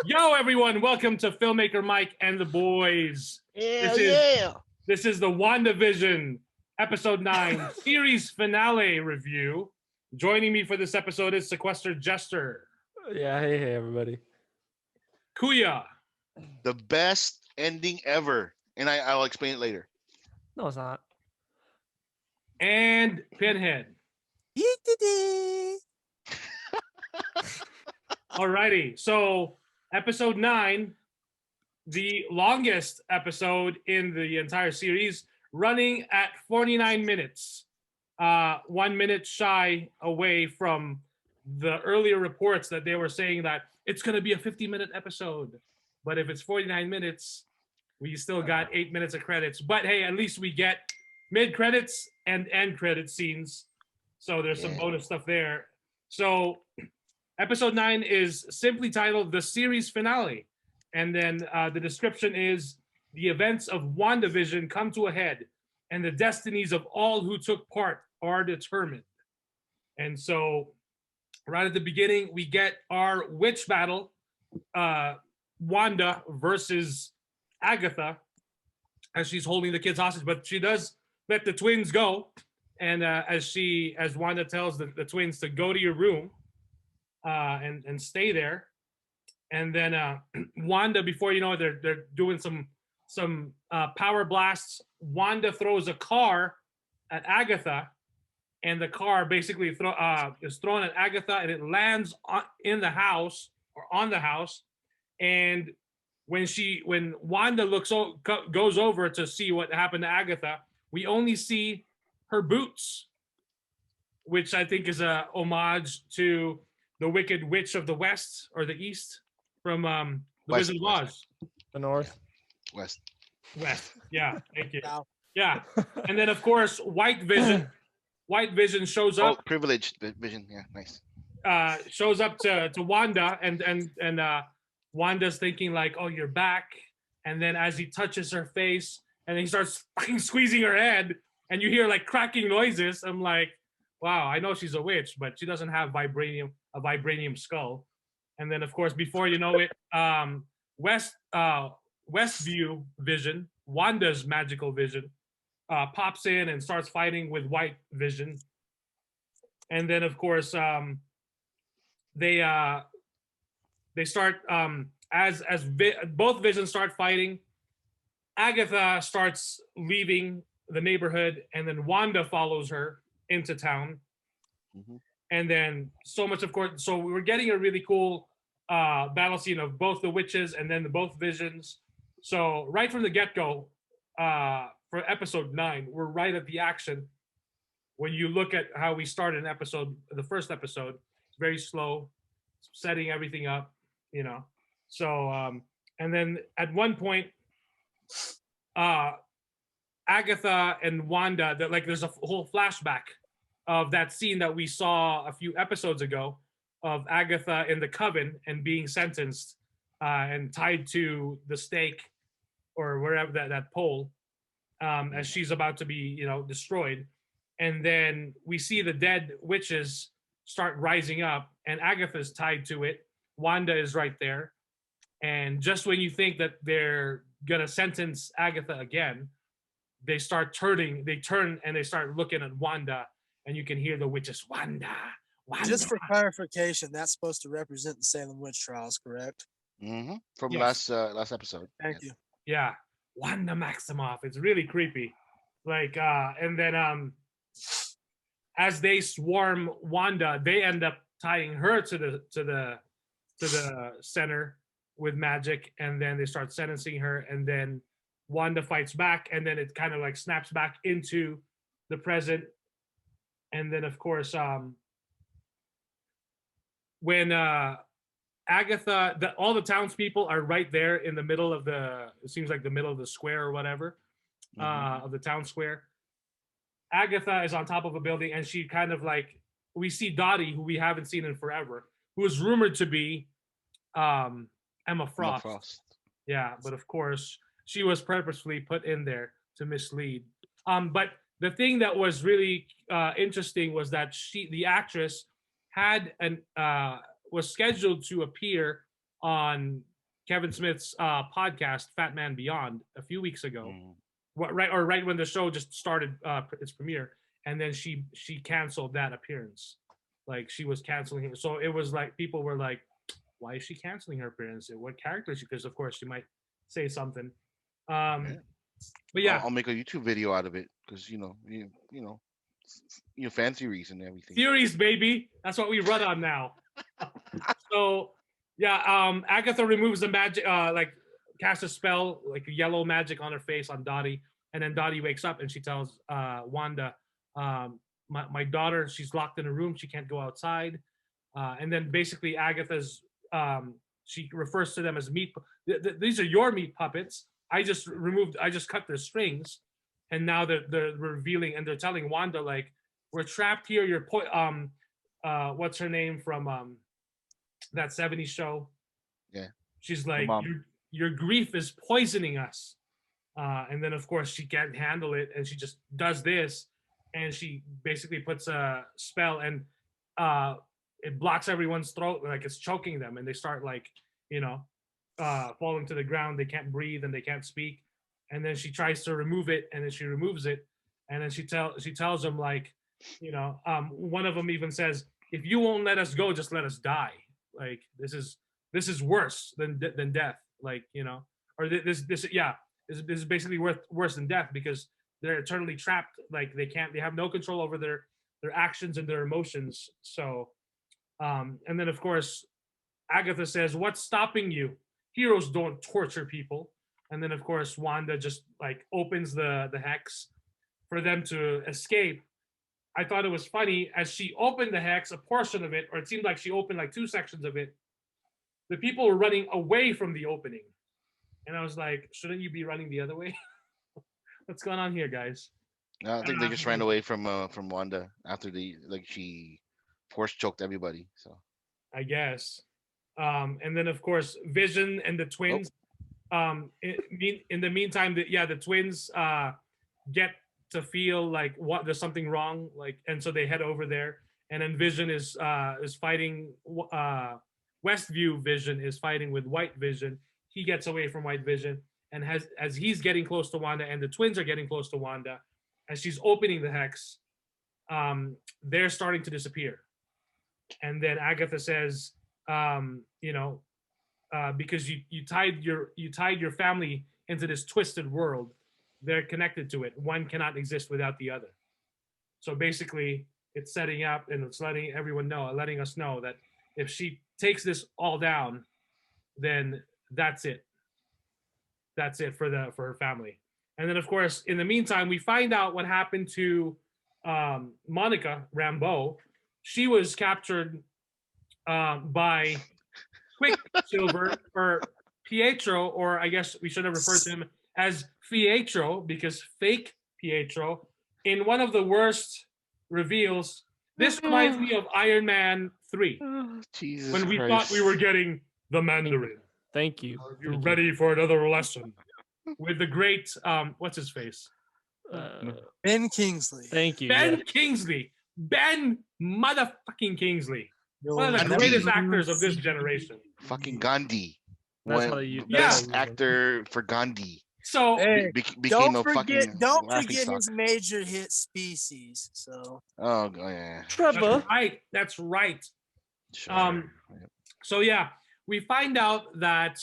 Yo, everyone! Welcome to Filmmaker Mike and the Boys. Yeah, yeah. This is the WandaVision episode 9 series finale review. Joining me for this episode is Sequestered Jester, Yeah, hey everybody. Kuya, The best ending ever. And I'll explain it later. No, it's not. and Pinhead. Alrighty, so episode 9, the longest episode in the entire series, running at 49 minutes. 1 minute shy away from the earlier reports that they were saying that it's going to be a 50-minute episode. But if it's 49 minutes, we still got 8 minutes of credits. But hey, at least we get mid-credits and end-credit scenes. So there's some bonus stuff there. So episode 9 is simply titled The Series Finale. And then the description is, the events of WandaVision come to a head, and the destinies of all who took part are determined. And so right at the beginning, we get our witch battle, Wanda versus Agatha, as she's holding the kids hostage. But she does let the twins go. And as Wanda tells the twins to go to your room and stay there. And then Wanda, before you know it, they're doing some power blasts. Wanda throws a car at Agatha, and the car basically is thrown at Agatha, and it lands in the house or on the house. And when Wanda goes over to see what happened to Agatha, we only see her boots, which I think is a homage to the Wicked Witch of the West or the East from the Wizard of Oz. The North. West. Yeah, thank you. Yeah, and then of course White Vision shows up. Oh, privileged vision. Yeah, nice. Shows up to Wanda, and Wanda's thinking like, "Oh, you're back." And then as he touches her face, and he starts fucking squeezing her head, and you hear like cracking noises. I'm like, wow, I know she's a witch, but she doesn't have a vibranium skull. And then of course, before you know it, Westview Vision, Wanda's magical vision, pops in and starts fighting with White Vision. And then of course, they start both visions start fighting. Agatha starts leaving the neighborhood, and then Wanda follows her into town. Mm-hmm. And then so much, of course, so we were getting a really cool battle scene of both the witches and then both visions. So right from the get-go, for episode 9, we're right at the action. When you look at how we started the first episode, it's very slow, setting everything up, you know. So, and then at one point, Agatha and Wanda, there's a whole flashback of that scene that we saw a few episodes ago of Agatha in the coven and being sentenced and tied to the stake or wherever that pole, as she's about to be, destroyed. And then we see the dead witches start rising up, and Agatha's tied to it. Wanda is right there. And just when you think that they're gonna sentence Agatha again, they turn and they start looking at Wanda, and you can hear the witches, Wanda. Just for clarification, that's supposed to represent the Salem witch trials, correct? Mm-hmm. From Yes. last episode. Thank you. Yeah, Wanda Maximoff. It's really creepy. And then as they swarm Wanda, they end up tying her to the center with magic, and then they start sentencing her, and then Wanda fights back, and then it kind of like snaps back into the present. And then of course, when Agatha, all the townspeople are right there in the middle of it seems like the middle of the square or whatever, of the town square. Agatha is on top of a building, and she kind of like, we see Dottie, who we haven't seen in forever, who is rumored to be Emma Frost. Yeah, but of course, she was purposefully put in there to mislead. But the thing that was really interesting was that the actress, was scheduled to appear on Kevin Smith's podcast, Fat Man Beyond, a few weeks ago. Mm. Right when the show just started its premiere, and then she canceled that appearance. Like she was canceling it. So it was like people were like, why is she canceling her appearance? What character is she? Because of course she might say something. Yeah. But yeah, I'll make a YouTube video out of it because you know, fan theories and everything. theories, baby. That's what we run on now. So yeah, Agatha removes the magic, like casts a spell, like yellow magic on her face on Dottie, and then Dottie wakes up and she tells Wanda, my daughter, she's locked in a room, she can't go outside, and then basically Agatha's, she refers to them as meat. These are your meat puppets. I just cut their strings, and now they're revealing and they're telling Wanda like, we're trapped here. You're what's her name from that 70s show? Yeah. She's like, mom. your grief is poisoning us. And then of course she can't handle it, and she just does this, and she basically puts a spell, and it blocks everyone's throat, like it's choking them, and they start like, falling to the ground. They can't breathe and they can't speak. And then she tries to remove it, and then she removes it, and then she tells them like, one of them even says, if you won't let us go, just let us die. Like this is worse than death. Like, or this is basically worse than death, because they're eternally trapped. Like they have no control over their actions and their emotions. So, and then of course, Agatha says, what's stopping you? Heroes don't torture people. And then of course, Wanda just like opens the hex for them to escape. I thought it was funny, as she opened the hex, a portion of it, or it seemed like she opened like 2 sections of it, the people were running away from the opening. And I was like, shouldn't you be running the other way? What's going on here, guys? I think they just ran away from Wanda after she force choked everybody. So I guess. And then of course, Vision and the twins. In the meantime, the twins get to feel like there's something wrong, like, and so they head over there. And then Vision is fighting. Westview Vision is fighting with White Vision. He gets away from White Vision, and as he's getting close to Wanda, and the twins are getting close to Wanda, as she's opening the hex, they're starting to disappear. And then Agatha says, because you tied your family into this twisted world, they're connected to it. One cannot exist without the other. So basically, it's setting up and it's letting us know that if she takes this all down, then that's it. That's it for her family. And then, of course, in the meantime, we find out what happened to Monica Rambeau. She was captured by Quicksilver, or Pietro, or I guess we should have referred to him as Pietro, because fake Pietro, in one of the worst reveals. This reminds me of Iron Man 3. Jesus when we Christ. thought we were getting the Mandarin. Thank you. Are you ready for another lesson? With the great, what's his face? Ben Kingsley. Thank you. Ben yeah. Kingsley. Ben motherfucking Kingsley. You'll One of the Gandhi. greatest actors of this generation. Fucking Gandhi. That's how you. Best Yeah. actor for Gandhi. So Hey, Became don't a fucking don't laughing forget stock. his major hit Species. So Oh yeah. Trevor. that's right. Sure. So yeah, we find out that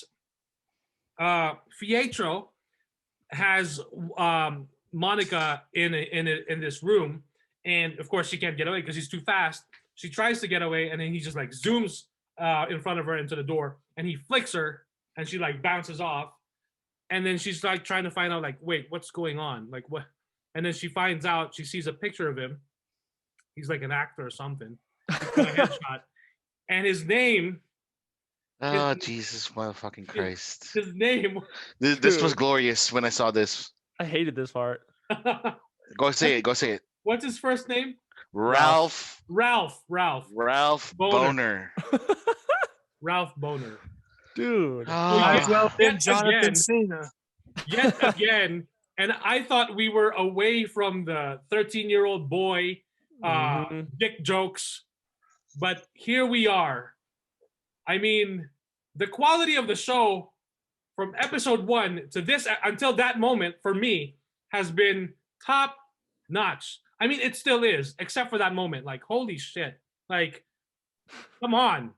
Pietro has Monica in this room, and of course she can't get away because he's too fast. She tries to get away, and then he just like zooms in front of her into the door, and he flicks her, and she like bounces off, and then she's like trying to find out like, wait, what's going on? Like what? And then she finds out, she sees a picture of him. He's like an actor or something. He's got a headshot, and his name. Oh Jesus motherfucking Christ. His name. This was Dude. glorious when I saw this. I hated this part. Go say it. Go say it. What's his first name? Ralph Ralph Boner. Ralph Boner. Dude. might as Ah, well been Yet Jonathan again. Cena. Yet again. And I thought we were away from the 13-year-old boy Mhm. dick jokes, but here we are. I mean, the quality of the show from episode 1 to this until that moment for me has been top notch. I mean, it still is, except for that moment. Like, holy shit! Like, come on,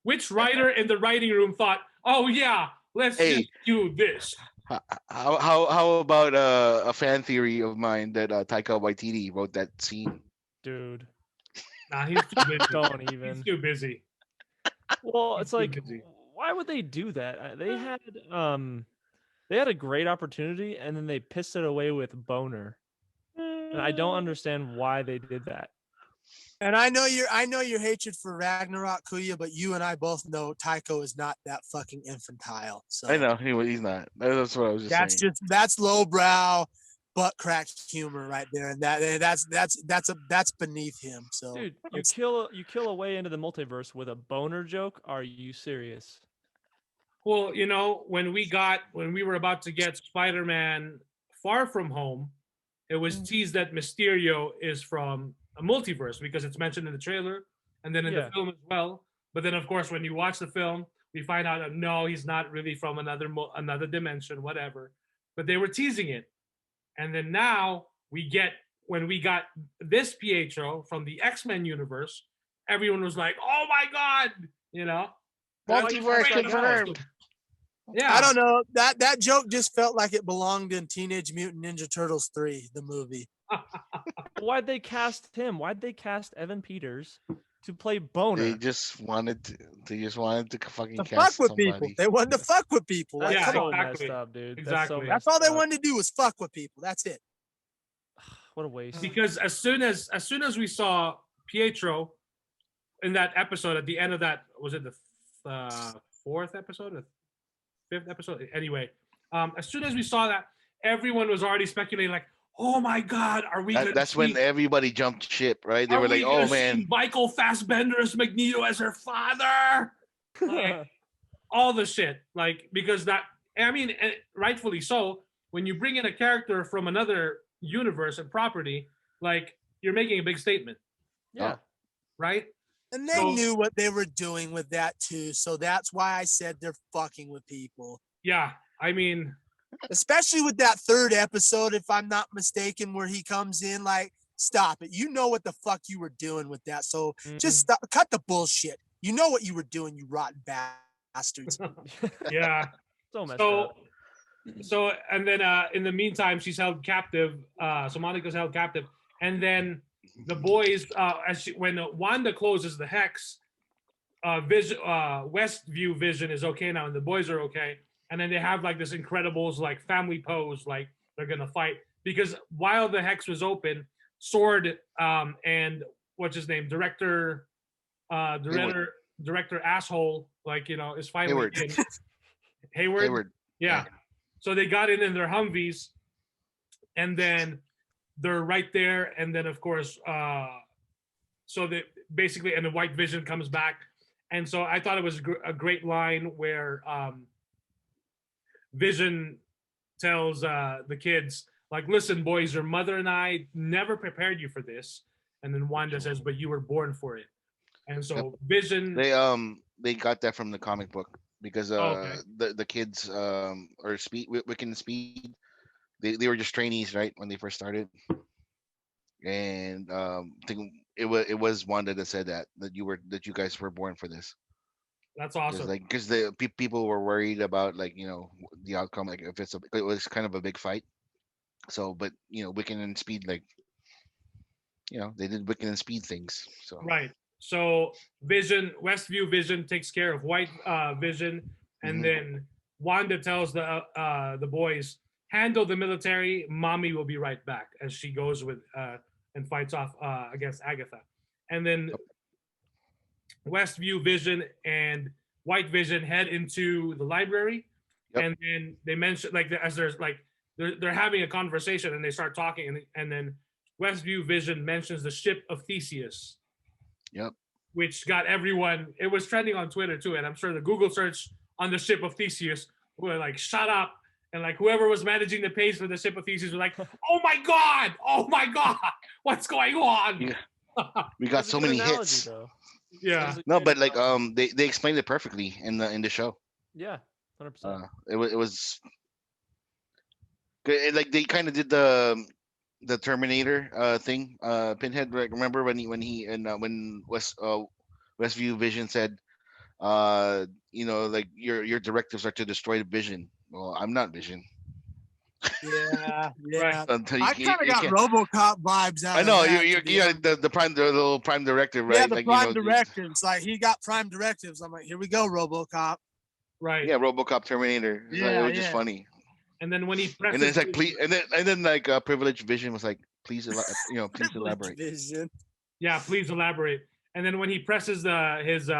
which writer in the writing room thought, "Oh yeah, let's just do this"? How about a fan theory of mine that Taika Waititi wrote that scene? Dude. Nah, he's too busy. Don't even. He's too busy. Well, He's it's too like, busy. why would they do that? They had a great opportunity and then they pissed it away with Boner. And I don't understand why they did that. And I know your hatred for Ragnarok, Kuya, but you and I both know Tycho is not that fucking infantile. So I know he's not. That's what I was just saying. That's lowbrow, butt crack humor right there, and that's beneath him. So Dude, you kill a way into the multiverse with a boner joke? Are you serious? Well, you know, when we were about to get Spider-Man Far From Home, it was teased that Mysterio is from a multiverse because it's mentioned in the trailer and then in the film as well. But then, of course, when you watch the film, we find out that no, he's not really from another dimension, whatever. But they were teasing it, and then now when we got this Pietro from the X-Men universe, everyone was like, "Oh my god!" You know, Multiverse confirmed. Yeah, I don't know, that joke just felt like it belonged in Teenage Mutant Ninja Turtles 3, the movie. Why'd they cast him? Why'd they cast Evan Peters to play Boner? They just wanted to fucking To cast fuck with somebody. people. They wanted to fuck with people. That's Yeah, come so on. exactly. messed up, dude. Exactly. That's all they wanted to do was fuck with people. That's it. What a waste. because as soon as we saw Pietro in that episode at the end of that, was it the fourth episode, the fifth episode? Anyway, as soon as we saw that, everyone was already speculating like, "Oh my God, are we?" That's when everybody jumped ship, right? They are were we like, gonna "Oh see man, Michael Fassbender's Magneto as her father." Like, all the shit, like, because that, I mean, rightfully so. When you bring in a character from another universe and property, like, you're making a big statement, Yeah. right? And they knew what they were doing with that too. So that's why I said they're fucking with people. Yeah, I mean, Especially with that third episode, if I'm not mistaken, where he comes in, like, stop it. You know what the fuck you were doing with that. So just stop, cut the bullshit. You know what you were doing, you rotten bastards. yeah. So messed up. So, and then in the meantime, she's held captive. So Monica's held captive, and then the boys, when Wanda closes the hex, Westview Vision is okay now, and the boys are okay. And then they have like this Incredibles like family pose, like they're gonna fight, because while the hex was open, Sword and what's his name, director asshole, like, you know, is finally Hayward. in. Hayward. Yeah. So they got in their Humvees, and then they're right there. And then, of course, so they basically, and the White Vision comes back. And so I thought it was a great line where Vision tells the kids, like, "Listen, boys, your mother and I never prepared you for this." And then Wanda says, "But you were born for it." And so Vision, they got that from the comic book because the kids or Wiccan and Speed, they were just trainees, right, when they first started. And I think it was Wanda that said that you guys were born for this. that's awesome. Because the people were worried about, like, you know, the outcome, like if it was kind of a big fight. So, but you know, Wiccan and Speed, like, you know, they did Wiccan and Speed things. So Right. So Westview Vision takes care of White Vision, and then Wanda tells the boys, "Handle the military. Mommy will be right back," as she goes with and fights off against Agatha. And then Westview Vision and White Vision head into the library, and then they mention, like, as there's like they're having a conversation, and they start talking, and then Westview Vision mentions the ship of Theseus. Yep. Which got everyone, it was trending on Twitter too, and I'm sure the Google search on the ship of Theseus were like, "Shut up," and like whoever was managing the page for the ship of Theseus was like, "Oh my god, what's going on?" We got so many hits. Though. Yeah. No, but like they explained it perfectly in the show. Yeah, 100%. It was good. Like they kind of did the Terminator thing. Pinhead, like, remember when Westview Vision said, like your directives are to destroy the Vision. Well, I'm not Vision. Yeah, Right. yeah. Until I kind of you got can't. RoboCop vibes out I of know that. to be honest. the little prime directive, Yeah, right? the Like prime directives. Like he got prime directives. I'm like, here we go, RoboCop. Right. yeah, RoboCop Terminator. It Yeah, was just yeah. funny. And then when he And then presses it's like please, and then like privileged Vision was like, please, please elaborate. Vision. yeah, please elaborate. And then when he presses his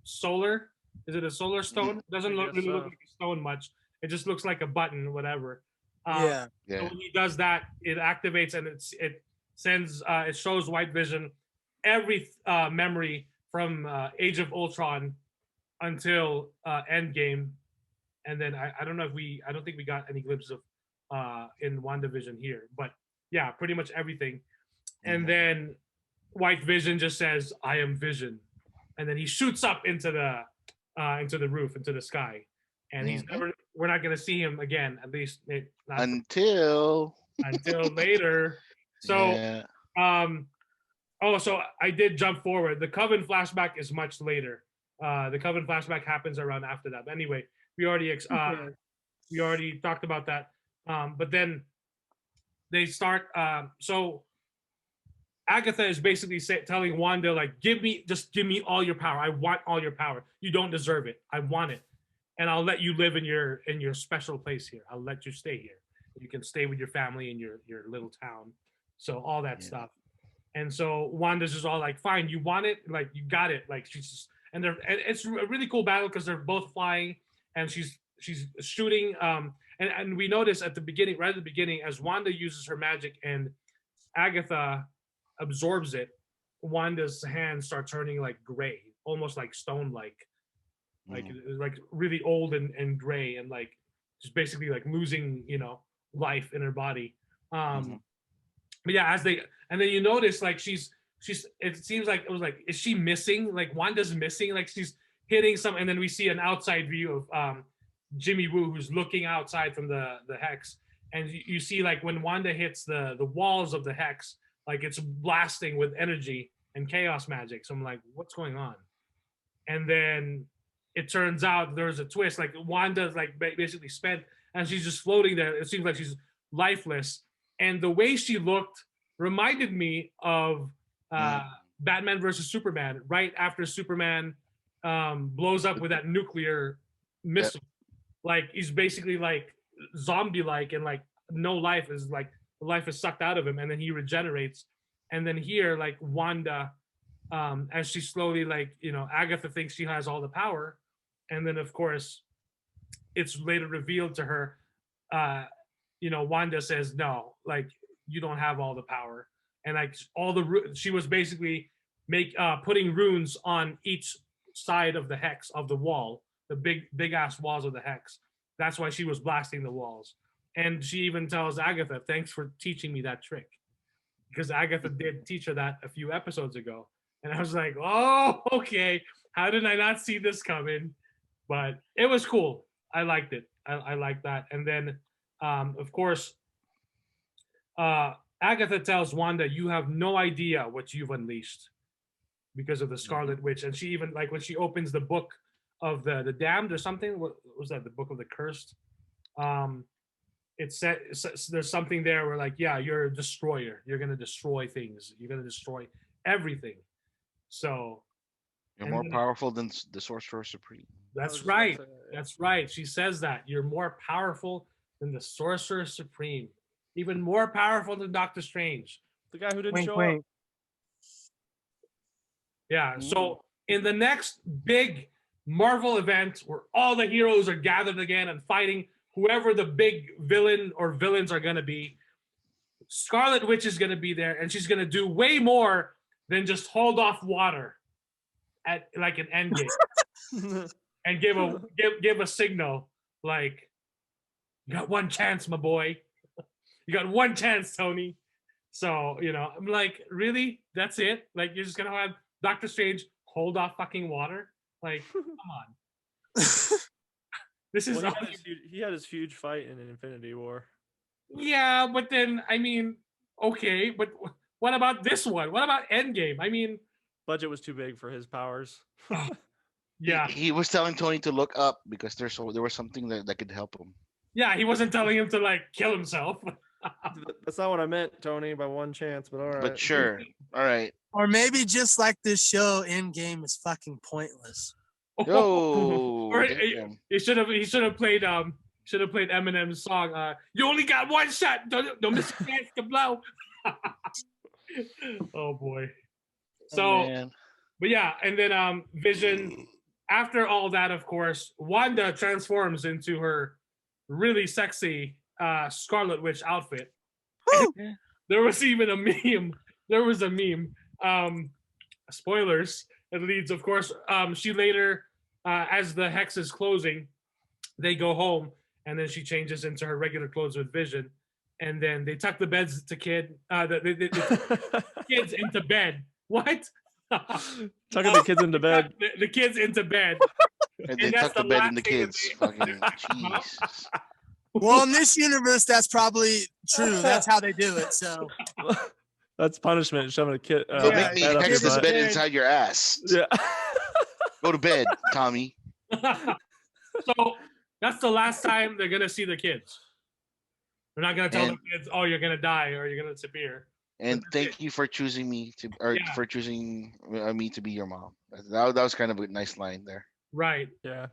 solar, is it a solar stone? Doesn't I guess really look so. like a stone much. It just looks like a button, whatever. Yeah. So Yeah, when he does that, it activates and it sends it shows White Vision every memory from Age of Ultron until Endgame, and then I don't know if I don't think we got any glimpses of in WandaVision here, but yeah, pretty much everything. And then White Vision just says, "I am Vision," and then he shoots up into the roof, into the sky, and he's never. We're not going to see him again, at least not until until later. So, yeah, so I did jump forward. The Coven flashback is much later. The Coven flashback happens around after that. But anyway, we already talked about that. But then they start. So Agatha is basically telling Wanda, like, just give me all your power. I want all your power. You don't deserve it. I want it, and I'll let you live in your special place here. I'll let you stay here. You can stay with your family in your little town. So all that stuff. And so Wanda's just all like, fine, you want it, like you got it. Like she's just, and it's a really cool battle because they're both flying, and she's shooting. And we notice at the beginning, right at the beginning, as Wanda uses her magic and Agatha absorbs it, Wanda's hands start turning like gray, almost like stone like really old and gray, and like just basically like losing life in her body. But yeah, and then you notice like she's it seems like it was like, is she missing? Like Wanda's missing, like she's hitting some, and then we see an outside view of Jimmy Woo, who's looking outside from the hex, and you see like when Wanda hits the walls of the hex, like it's blasting with energy and chaos magic. So I'm like, what's going on? And then it turns out there's a twist. Like Wanda's like basically spent, and she's just floating there. It seems like she's lifeless. And the way she looked reminded me of Batman versus Superman, right after Superman blows up with that nuclear missile. Like he's basically like zombie-like, and like no life is like life is sucked out of him, and then he regenerates. And then here, like Wanda, as she slowly, like, Agatha thinks she has all the power, and then of course it's later revealed to her, Wanda says no, like you don't have all the power, and like she was basically putting runes on each side of the hex of the wall, the big ass walls of the hex. That's why she was blasting the walls, and she even tells Agatha, "Thanks for teaching me that trick," because Agatha did teach her that a few episodes ago. And I was like, oh, okay. How did I not see this coming? But it was cool. I liked it. I liked that. And then, of course, Agatha tells Wanda, you have no idea what you've unleashed because of the Scarlet Witch. And she even, like, when she opens the book of the damned or something, what was that? The book of the cursed? It said there's something there where, like, yeah, you're a destroyer. You're going to destroy things. You're going to destroy everything. So you're more powerful than the Sorcerer Supreme. That's right. That's right. She says that you're more powerful than the Sorcerer Supreme, even more powerful than Doctor Strange, the guy who didn't show up. Yeah. So in the next big Marvel event where all the heroes are gathered again and fighting whoever the big villain or villains are going to be, Scarlet Witch is going to be there, and she's going to do way more than just hold off water at like an end game and give a signal like, you got one chance, my boy. You got one chance, Tony. So, I'm like, really? That's it? Like, you're just going to have Doctor Strange hold off fucking water? Like, come on. This is Well, he had his huge fight in Infinity War. yeah, but then I mean, okay, but what about this one? What about Endgame? I mean, Budget was too big for his powers. yeah, He was telling Tony to look up because there was something that could help him. yeah, he wasn't telling him to like kill himself. That's not what I meant, Tony, by one chance, but all right. But sure, all right. Or maybe just like this show, Endgame is fucking pointless. Oh, Or damn. he should have played Eminem's song. You only got one shot. Don't miss a chance to blow. Oh boy. So, man. but yeah, and then Vision. After all that, of course, Wanda transforms into her really sexy Scarlet Witch outfit. There was even a meme. There was a meme. Spoilers. It leads, of course. She later, as the hex is closing, they go home, and then she changes into her regular clothes with Vision, and then they tuck the beds to the kids into bed. What? Tucking the kids into bed. The kids into bed. And then tuck the bed in the kids. Fucking Jesus. Well, in this universe, that's probably true. That's how they do it. So That's punishment. Shoving a kid. So make me hex this bed inside your ass. Yeah. Go to bed, Tommy. So that's the last time they're gonna see the kids. They're not gonna tell the kids, "Oh, you're gonna die or you're gonna disappear." And thank you for choosing me for choosing me to be your mom. That was kind of a nice line there. Right. Yeah.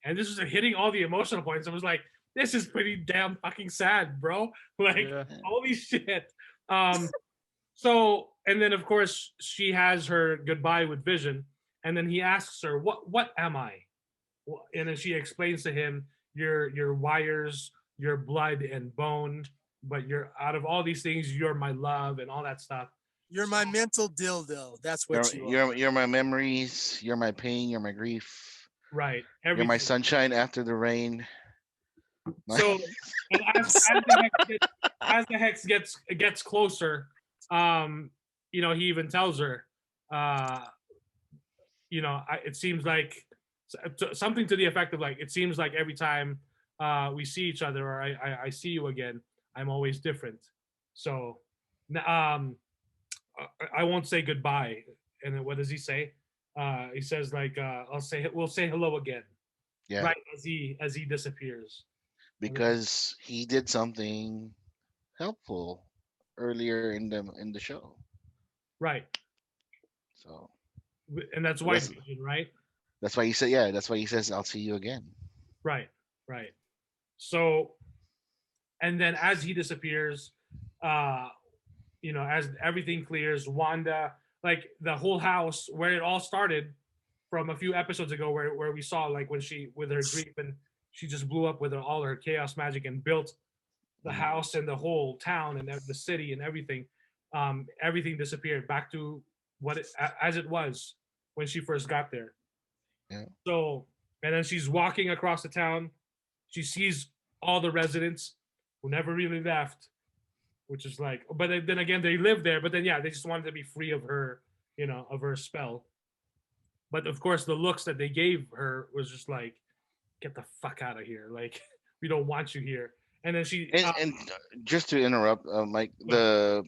And this was hitting all the emotional points. I was like, this is pretty damn fucking sad, bro. Like, holy shit. So, and then of course she has her goodbye with Vision, and then he asks her, "What am I?" And then she explains to him, "Your wires, your blood and bone, but you're out of all these things, you're my love," and all that stuff. You're my mental dildo. That's what you are. You're my memories. You're my pain. You're my grief. Right. You're my sunshine after the rain. So, and as the hex gets closer, he even tells her, it seems like something to the effect of like, it seems like every time we see each other or I see you again, I'm always different. So, I won't say goodbye. And then what does he say? He says like, we'll say hello again. Yeah. Right as he disappears. Because he did something helpful earlier in the show. Right. So. And that's White Vision, right? That's why he said, yeah. That's why he says, "I'll see you again." Right. So, and then as he disappears, as everything clears, Wanda, like the whole house where it all started from a few episodes ago, where we saw like when she with her grief and she just blew up with all her chaos magic and built the house and the whole town and the city and everything. Everything disappeared back to as it was when she first got there. Yeah. So, and then she's walking across the town. She sees all the residents who never really left, which is like, but then again, they live there, but then, yeah, they just wanted to be free of her, of her spell. But of course, the looks that they gave her was just like, get the fuck out of here. Like, we don't want you here. And then she... And just to interrupt, Mike, the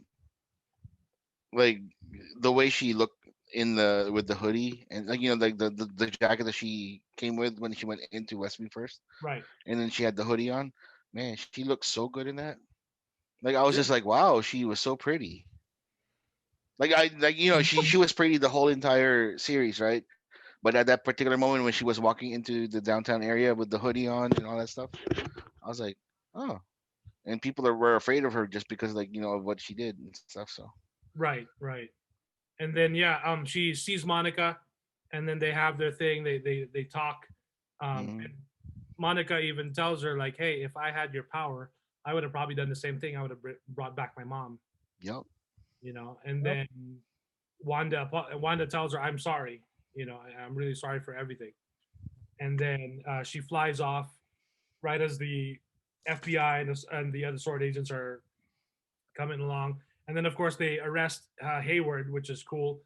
way she looked with the hoodie and like the jacket that she came with when she went into Westview first, right? And then she had the hoodie on. Man, she looked so good in that. Like I was just like, wow, she was so pretty. She was pretty the whole entire series, right? But at that particular moment when she was walking into the downtown area with the hoodie on and all that stuff, I was like, oh. And people were afraid of her just because of what she did and stuff. So. Right. And then she sees Monica, and then they have their thing. They talk. And Monica even tells her like, "Hey, if I had your power, I would have probably done the same thing. I would have brought back my mom." Yep. And then Wanda tells her, "I'm sorry. I'm really sorry for everything." And then she flies off right as the FBI and the other SWORD agents are coming along. And then, of course, they arrest Hayward, which is cool.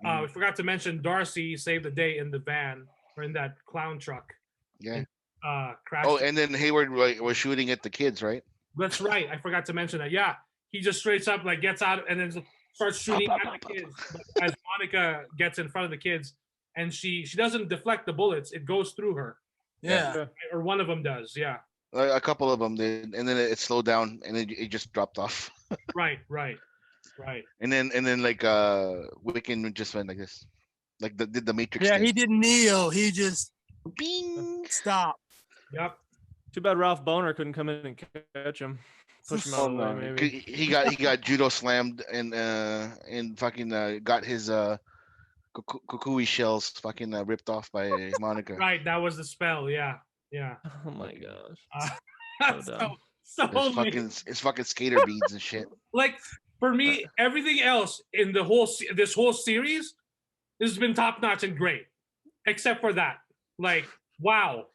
We forgot to mention Darcy saved the day in the van or in that clown truck. Yeah. crashed. Oh, and then Hayward was shooting at the kids, right? That's right. I forgot to mention that. Yeah, he just straight up like gets out and then starts shooting at the kids. But as Monica gets in front of the kids, and she doesn't deflect the bullets; it goes through her. Yeah. Or one of them does. Yeah. A couple of them did, and then it slowed down, and it just dropped off. Right. And then like Wiccan just went like this, like did the Matrix. Yeah, thing. he did Neo. He just Bing. stop. Yep. Too bad Ralph Boner couldn't come in and catch him. Push him out of the way, maybe. He got judo slammed and fucking got his kukui shells fucking ripped off by Monica. Right. That was the spell. Yeah. Oh my gosh. So dumb. It's fucking skater beads and shit. Like for me, everything else in this whole series has been top notch and great, except for that. Like, wow,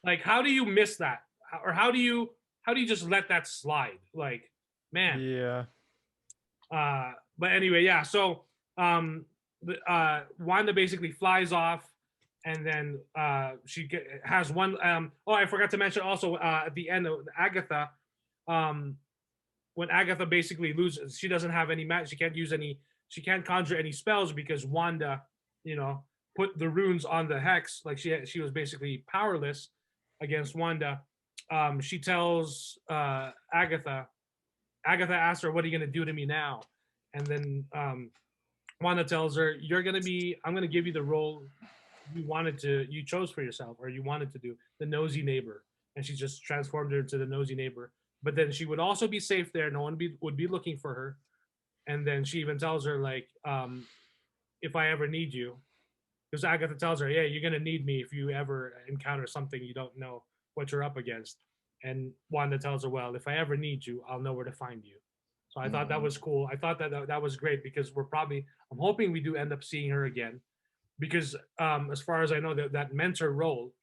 like how do you miss that, or how do you just let that slide? Like, man. Yeah. But anyway, yeah. So, Wanda basically flies off, and then she has one. Oh, I forgot to mention also at the end of Agatha. When Agatha basically loses, she doesn't have any magic. She can't conjure any spells because Wanda, put the runes on the hex. Like she was basically powerless against Wanda. She tells Agatha asks her, "What are you gonna do to me now?" And then Wanda tells her, I'm gonna give you the role you chose for yourself, or you wanted to do, the nosy neighbor. And she just transformed her into the nosy neighbor. But then she would also be safe there. No one would be looking for her. And then she even tells her, like, if I ever need you, because Agatha tells her, yeah, you're going to need me if you ever encounter something you don't know what you're up against. And Wanda tells her, well, if I ever need you, I'll know where to find you. So I thought that was cool. I thought that was great because I'm hoping we do end up seeing her again. Because as far as I know, that mentor role,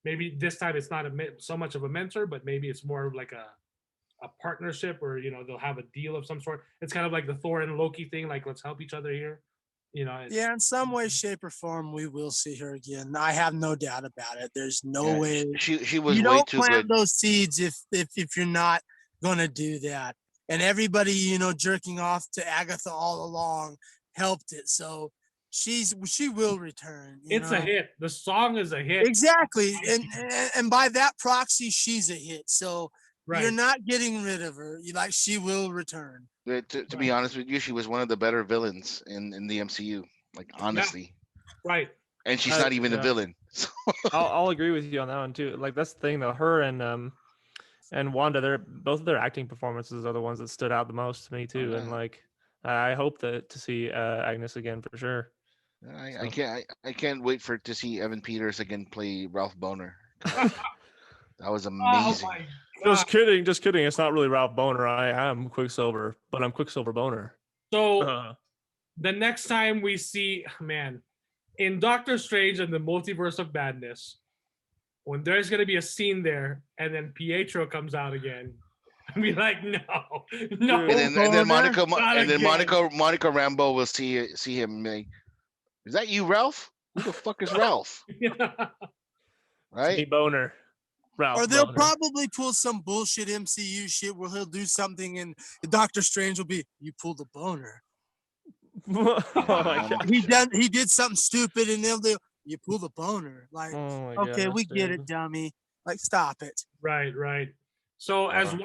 maybe this time it's not so much of a mentor, but maybe it's more of like a partnership, or they'll have a deal of some sort. It's kind of like the Thor and Loki thing, like let's help each other here. Yeah, in some way, shape, or form, we will see her again. I have no doubt about it. There's no way. She was you way don't too plant good. those seeds if you're not gonna do that. And everybody, jerking off to Agatha all along helped it. So she will return. It's a hit. The song is a hit. Exactly, and by that proxy, she's a hit. So Right. you're not getting rid of her. She will return. To be honest with you, she was one of the better villains in the MCU. Like honestly, Right. And she's not even a villain. So. I'll agree with you on that one too. Like that's the thing though. Her and Wanda, both of their acting performances are the ones that stood out the most to me too. Yeah. And like I hope to see Agnes again for sure. I can't wait to see Evan Peters again play Ralph Boner. That was amazing. Oh my God. Just kidding. It's not really Ralph Boner. I am Quicksilver, but I'm Quicksilver Boner. So the next time we see, in Doctor Strange and the Multiverse of Madness, when there's going to be a scene there and then Pietro comes out again, I'll be like, no. And then Monica Rambeau will see him like, is that you, Ralph? Who the fuck is Ralph? Right? Me Boner. Ralph or they'll Boner. probably pull some bullshit MCU shit where he'll do something and Doctor Strange will be, you pulled a boner. Oh my God. He did something stupid and they'll do, you pulled a boner. Like, okay, we get it, dummy. Like, stop it. Right. So as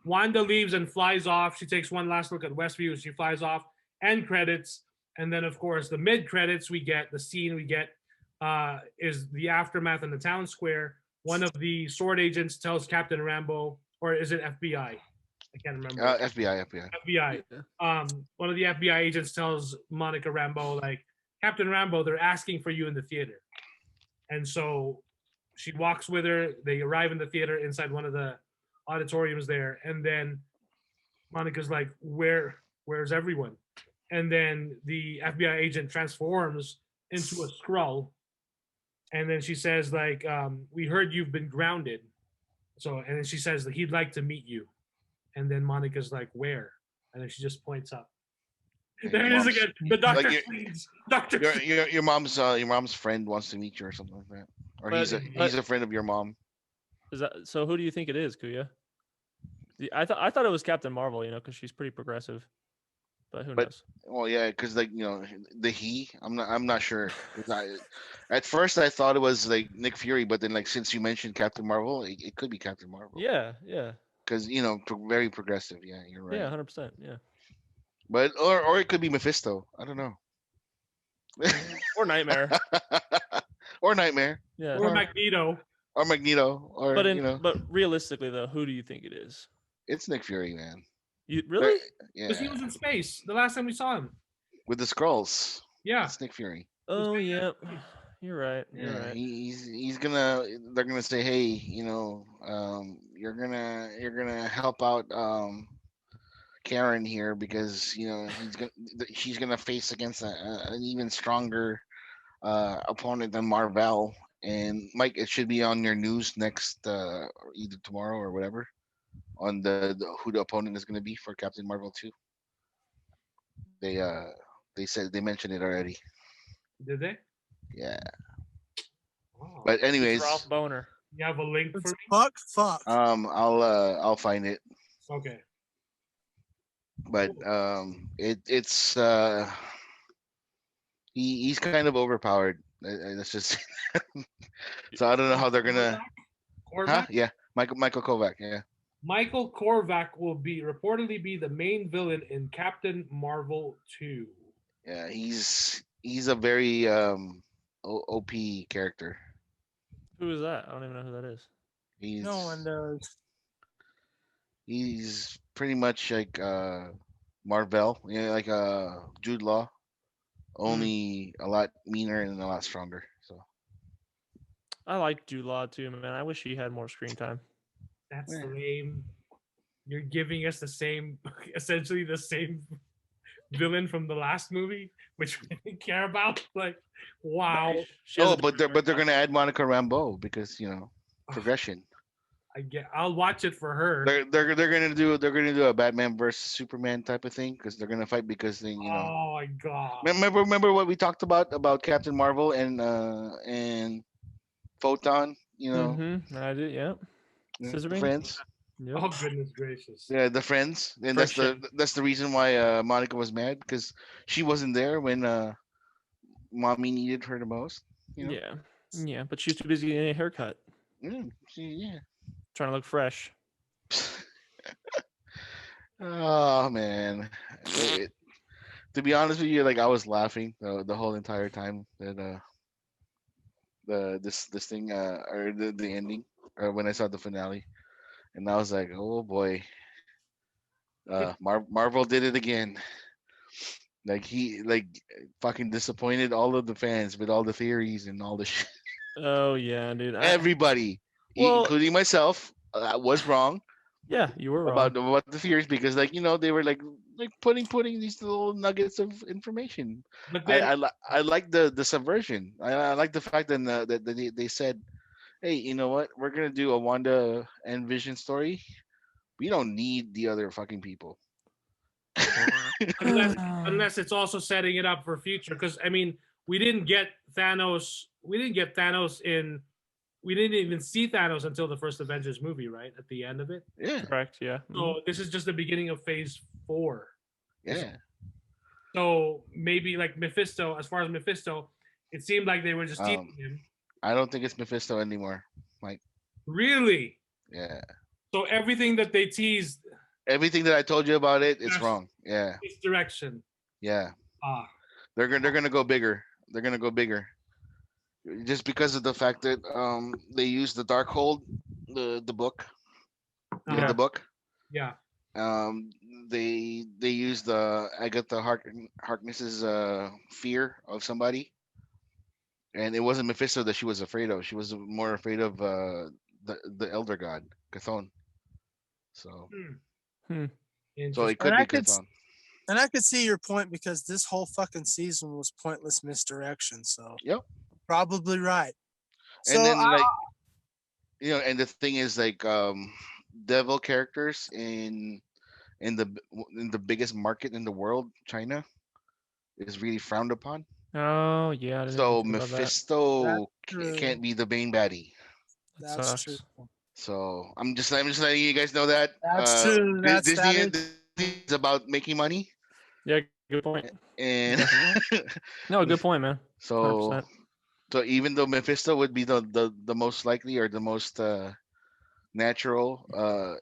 Wanda leaves and flies off, she takes one last look at Westview. She flies off, end credits. And then, of course, the mid-credits the scene we get is the aftermath in the town square. One of the sword agents tells Captain Rambeau, or is it FBI? I can't remember. FBI. One of the FBI agents tells Monica Rambeau, like, Captain Rambeau, they're asking for you in the theater. And so she walks with her. They arrive in the theater inside one of the auditoriums there. And then Monica's like, where's everyone? And then the FBI agent transforms into a Skrull. And then she says, like, we heard you've been grounded. And then she says that he'd like to meet you. And then Monica's like, where? And then she just points up. And There it is again. The Doctor like Strange. Doctor your mom's friend wants to meet you or something like that, or But- he's a friend of your mom. Is that so? Who do you think it is, Kuya? I thought it was Captain Marvel, because she's pretty progressive, but who But- knows? Well, yeah, because like I'm not sure. 'Cause at first I thought it was like Nick Fury, but then like since you mentioned Captain Marvel, it could be Captain Marvel. Yeah, Because very progressive. Yeah, you're right. yeah, 100%. Yeah, But or it could be Mephisto. I don't know. or Nightmare. Or Nightmare. Yeah, or Magneto. Or Magneto. Or but realistically though, who do you think it is? it's Nick Fury, man. You really? Yeah. Because he was in space the last time we saw him. With the scrolls. Yeah. It's Nick Fury. Oh yeah, you're right. You're Yeah, right. he's gonna. They're gonna say, hey, you're gonna help out Karen here because she's gonna face against an even stronger opponent than Marvel. And Mike, it should be on your news next either tomorrow or whatever on the who the opponent is gonna be for Captain Marvel 2. They said they mentioned it already. Did they? Yeah. Oh. But It's anyways, Ralph Boner. You have a link for me? Fuck. I'll find it. Okay. But it's he's kind of overpowered. That's just so I don't know how they're gonna. Huh? Korvac? Yeah, Michael Kovac. Yeah. Michael Korvac will reportedly be the main villain in Captain Marvel 2. Yeah, he's a very OP character. Who is that? I don't even know who that is. He's No one does. he's pretty much like Marvel, like Jude Law, only a lot meaner and a lot stronger. So I like Jude Law too, man. I wish he had more screen time. That's Yeah. lame. You're giving us essentially the same villain from the last movie, which we didn't care about. Like, wow. She has a but different they're storyline. gonna add Monica Rambeau because progression. I'll watch it for her. They're gonna do a Batman versus Superman type of thing because they're gonna fight because they Oh my god. remember what we talked about Captain Marvel and Photon, I did. Yep. Scissoring? friends. Yep. Oh goodness gracious. Yeah, the friends, and Friction. that's the reason why Monica was mad because she wasn't there when mommy needed her the most. Yeah. Yeah, but she's too busy getting a haircut, Yeah. trying to look fresh. Oh man, to be honest with you, like I was laughing the whole entire time that this thing or the ending or when I saw the finale, and I was like, oh boy, Marvel did it again. Like he fucking disappointed all of the fans with all the theories and all the shit. Oh yeah, dude. Everybody, Well- including myself, was wrong Yeah, you were wrong. about the theories because they were like putting these little nuggets of information. But then I like the subversion. I like the fact that they said, hey, you know what? We're gonna do a Wanda and Vision story. We don't need the other fucking people. unless it's also setting it up for future, because I mean we didn't get Thanos in we didn't even see Thanos until the first Avengers movie, right? At the end of it. Yeah, Correct. Yeah. So this is just the beginning of phase 4. yeah. So maybe like Mephisto, as far as Mephisto, it seemed like they were just teasing him. I don't think it's Mephisto anymore. Really? Yeah. So everything that they teased, Everything that I told you about it's Yes. wrong. Yeah, its direction. yeah. Ah, They're gonna go bigger. They're gonna go bigger, just because of the fact that they use the Darkhold, the book, uh-huh. the book. Yeah. They use the Agatha Harkness's fear of somebody, and it wasn't Mephisto that she was afraid of. She was more afraid of the Elder God, Chthon. So so Interesting. it could And be I could Chthon. And I could see your point because this whole fucking season was pointless misdirection. So Yep. probably right. So And then and the thing is devil characters in the biggest market in the world, China, is really frowned upon. Oh yeah, I didn't even So think about that. Mephisto true. can't be the main baddie. That That's sucks. true. So I'm just letting you guys know that That's true. Disney is about making money, Yeah, good point. and No, good point, man. so 100%. so even though Mephisto would be the most likely or the most natural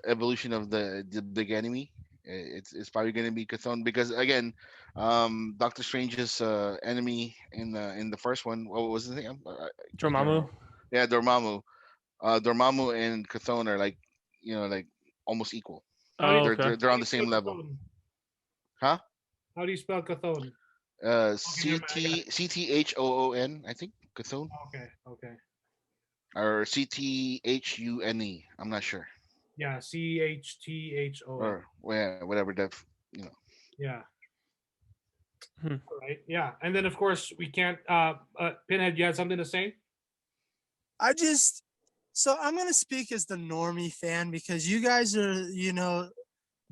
evolution of the big enemy, it's probably going to be Chthon because again, Doctor Strange's enemy in the first one, what was his name? I can't Dormammu. remember. Yeah, Dormammu. Dormammu and Chthon are like like almost equal. How do you, Oh, They're okay. they're, they're how on do the you spell same level, Chthon? huh? How do you spell Chthon? Okay, never C mind. I got T it. CTHOON, I think Chthon, Okay, okay. or CTHUNE. I'm not sure, Yeah, Chthon. or yeah, whatever that Yeah. Hmm. All right. Yeah, and then of course we can't. Pinhead, you had something to say? So I'm gonna speak as the normie fan because you guys are, the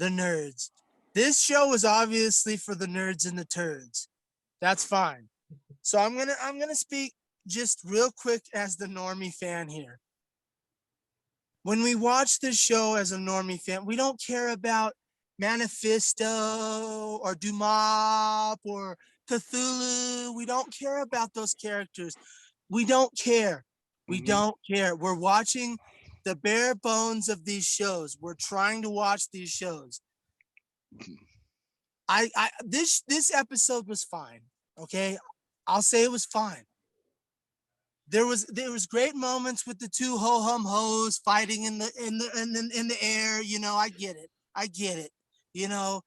nerds. This show is obviously for the nerds and the turds. That's fine. So I'm gonna speak just real quick as the normie fan here. When we watch this show as a normie fan, we don't care about Manifesto or Dumop or Cthulhu. We don't care about those characters. We don't care. We Mhm. don't care. We're watching the bare bones of these shows. We're trying to watch these shows. This episode was fine. Okay, I'll say it was fine. There was great moments with the two ho hum hoes fighting in the air. I get it. I get it. You know,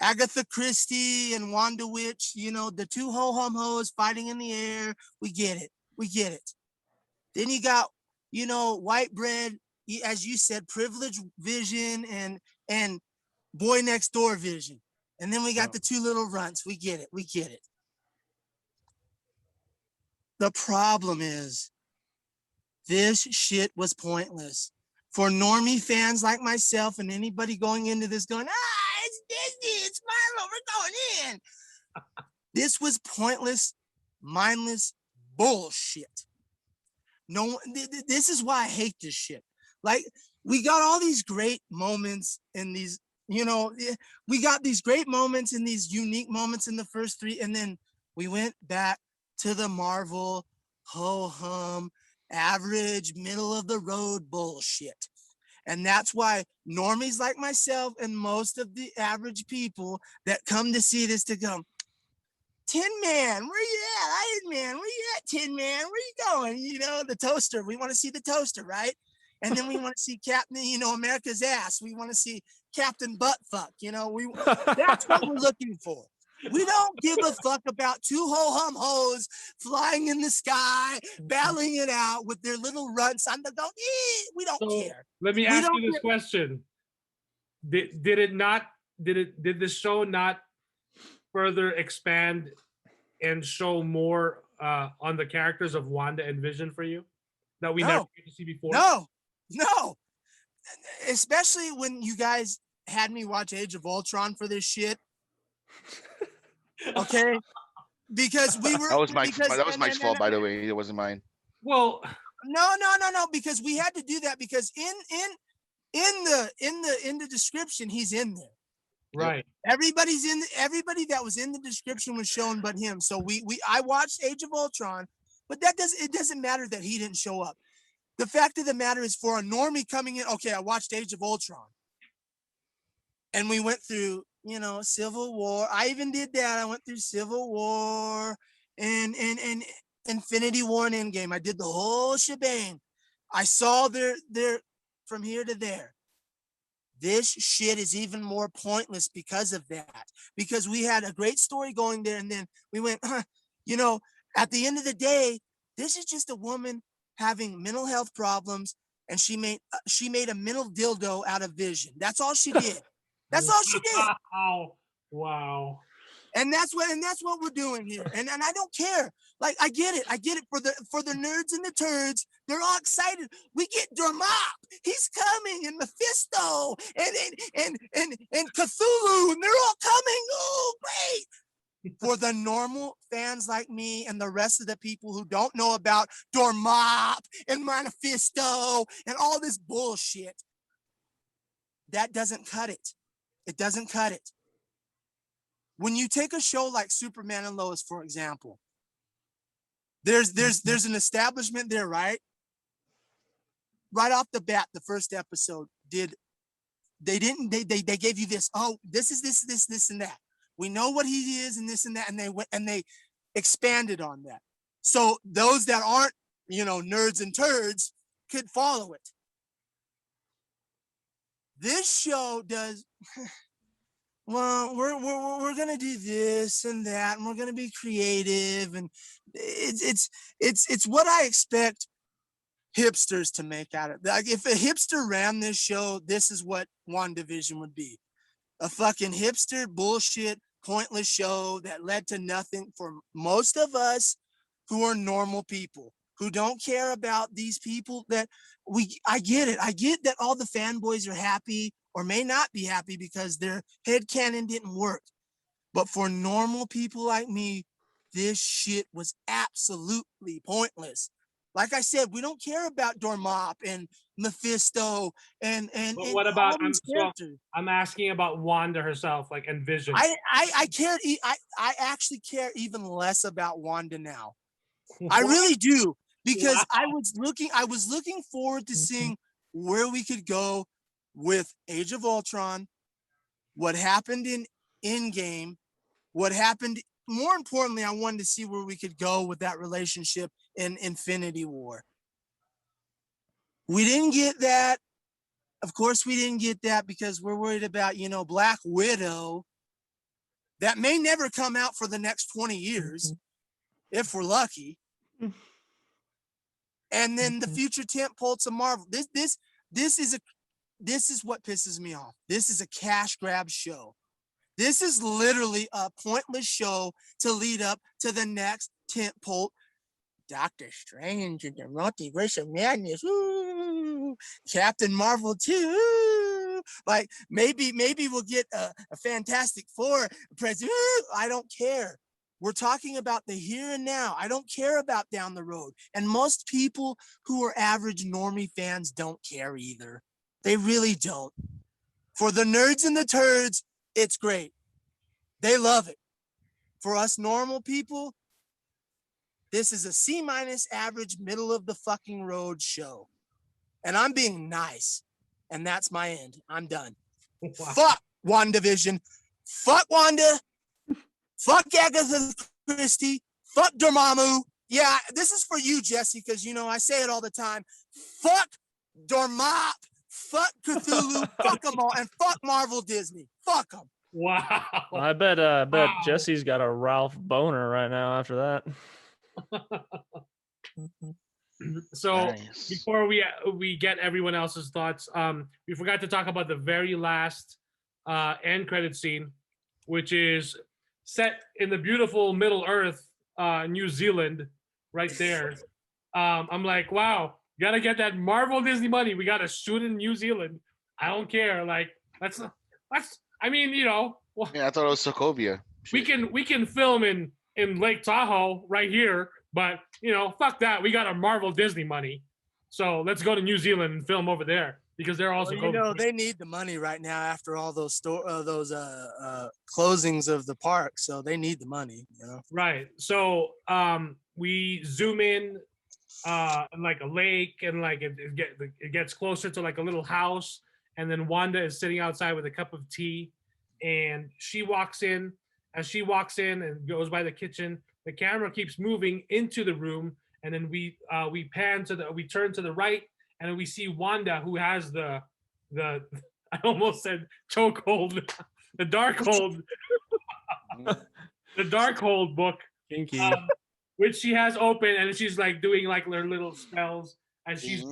Agatha Christie and Wanda Witch. The two ho hum hoes fighting in the air. We get it. We get it. Then you got white bread, as you said, privileged vision and boy next door vision. And then we got the two little runts. We get it. We get it. The problem is this shit was pointless. For normie fans like myself and anybody going into this going, it's Disney, it's Marvel, we're going in. This was pointless, mindless bullshit. No, this is why I hate this shit. Like, we got all these great moments in these, we got these great moments in these unique moments in the first three, and then we went back to the Marvel ho-hum, average, middle of the road bullshit. And that's why normies like myself and most of the average people that come to see this to go, Tin Man, where you at? Iron Man, where you at, Tin Man? Where you going? The toaster. We want to see the toaster, right? And then we want to see Captain, America's ass. We want to see Captain Buttfuck. That's what we're looking for. We don't give a fuck about two ho-hum hoes flying in the sky, battling it out with their little runts on the go. We don't care. Let me We ask don't you this question: Did the show not further expand and show more on the characters of Wanda and Vision for you that we never get to see before? No. Especially when you guys had me watch Age of Ultron for this shit. Okay, because we were that was Mike's fault, by the way. It wasn't mine. Well, no, because we had to do that because in the description he's in there. Right. Everybody that was in the description was shown but him. So I watched Age of Ultron, but it doesn't matter that he didn't show up. The fact of the matter is, for a normie coming in, okay, I watched Age of Ultron. And we went through, Civil War. I even did that. I went through Civil War and Infinity War and Endgame. I did the whole shebang. I saw their from here to there. This shit is even more pointless because of that. Because we had a great story going there, and then we went, at the end of the day, this is just a woman having mental health problems, and she made a mental dildo out of Vision. That's all she did. That's all she did. Wow. And that's what we're doing here. And I don't care. Like, I get it for the nerds and the turds. They're all excited. We get Dormop. He's coming, and Mephisto and Cthulhu, and they're all coming. Oh, great. for the normal fans like me and the rest of the people who don't know about Dormammu and Manifesto and all this bullshit, that doesn't cut it. It doesn't cut it. When you take a show like Superman and Lois, for example, there's an establishment there, right? Right off the bat, the first episode they gave you this, oh, this is this and that. We know what he is and this and that, and they expanded on that. So those that aren't, nerds and turds could follow it. This show does, well, we're gonna do this and that, and we're gonna be creative, and it's what I expect hipsters to make out of it. Like, if a hipster ran this show, this is what WandaVision would be. A fucking hipster bullshit, pointless show that led to nothing for most of us who are normal people, who don't care about these people that I get it. I get that all the fanboys are happy or may not be happy because their headcanon didn't work. But for normal people like me, this shit was absolutely pointless. Like I said, we don't care about Dormammu and Mephisto and what and about all these characters. I'm asking about Wanda herself, like, and Vision. I care. I actually care even less about Wanda now. I really do, because Wow. I was looking forward to seeing where we could go with Age of Ultron, what happened in Endgame, what happened. More importantly, I wanted to see where we could go with that relationship in Infinity War. We didn't get that. Of course, we didn't get that because we're worried about, Black Widow. That may never come out for the next 20 years, if we're lucky. And then the future tentpole to Marvel. This is what pisses me off. This is a cash grab show. This is literally a pointless show to lead up to the next tentpole. Doctor Strange and the Multiverse of Madness. Ooh, Captain Marvel 2. Ooh. Like, maybe we'll get a Fantastic Four president. I don't care. We're talking about the here and now. I don't care about down the road. And most people who are average normie fans don't care either. They really don't. For the nerds and the turds, it's great. They love it. For us normal people, this is a C- average, middle of the fucking road show. And I'm being nice. And that's my end. I'm done. Wow. Fuck WandaVision. Fuck Wanda. Fuck Agatha Christie. Fuck Dormammu. Yeah, this is for you, Jesse, because, I say it all the time. Fuck Dormammu. Fuck Cthulhu. Fuck them all. And fuck Marvel Disney. Fuck them. Wow. I bet wow. Jesse's got a Ralph boner right now after that. So Nice. before we get everyone else's thoughts, we forgot to talk about the very last end credit scene, which is set in the beautiful Middle Earth, New Zealand, right there. I'm like, wow, gotta get that Marvel Disney money. We gotta shoot in New Zealand. I don't care. Like, that's. I mean, Yeah, I thought it was Sokovia. we can film in Lake Tahoe right here, but fuck that. We got our Marvel Disney money, so let's go to New Zealand and film over there because they're also. Well, they need the money right now after all those closings of the park, so they need the money. Right. So we zoom in, like a lake, and like it gets closer to like a little house, and then Wanda is sitting outside with a cup of tea, and she walks in. As she walks in and goes by the kitchen, the camera keeps moving into the room, and then we turn to the right, and then we see Wanda, who has the I almost said chokehold, the Darkhold, the Darkhold book, Kinky. which she has open, and she's like doing like her little spells as she's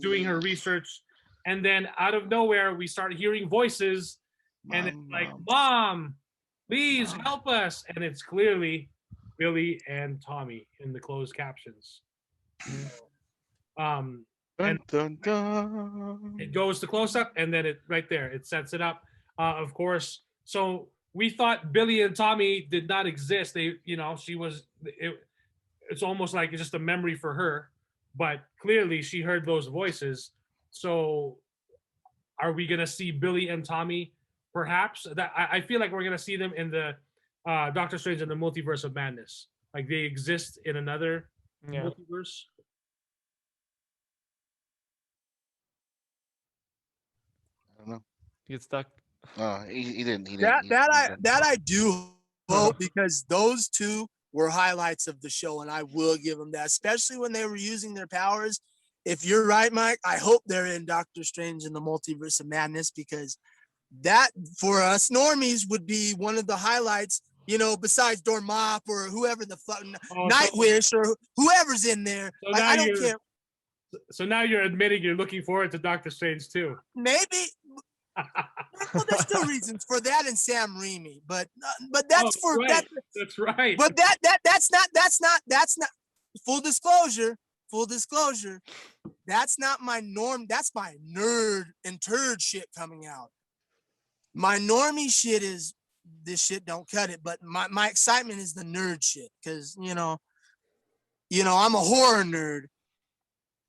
doing her research, and then out of nowhere we start hearing voices. And it's like, Mom, please help us. And it's clearly Billy and Tommy in the closed captions. And it goes to close up, and then it right there, it sets it up. Of course, so we thought Billy and Tommy did not exist. They, she was. It's almost like it's just a memory for her, but clearly she heard those voices. So, are we gonna see Billy and Tommy? Perhaps that I feel like we're gonna see them in the Doctor Strange and the Multiverse of Madness. Like they exist in another multiverse. I don't know. You get stuck. He didn't. That I do hope, because those two were highlights of the show, and I will give them that, especially when they were using their powers. If you're right, Mike, I hope they're in Doctor Strange and the Multiverse of Madness, because that for us normies would be one of the highlights, besides Dormammu or whoever the fuck, Nightwish or whoever's in there. So like, I don't care. So now you're admitting you're looking forward to Doctor Strange too. Maybe. Well, there's still reasons for that and Sam Raimi, but that's right. That's right. But that's not full disclosure. That's not my norm. That's my nerd and turd shit coming out. My normie shit is this shit don't cut it, but my excitement is the nerd shit, because I'm a horror nerd,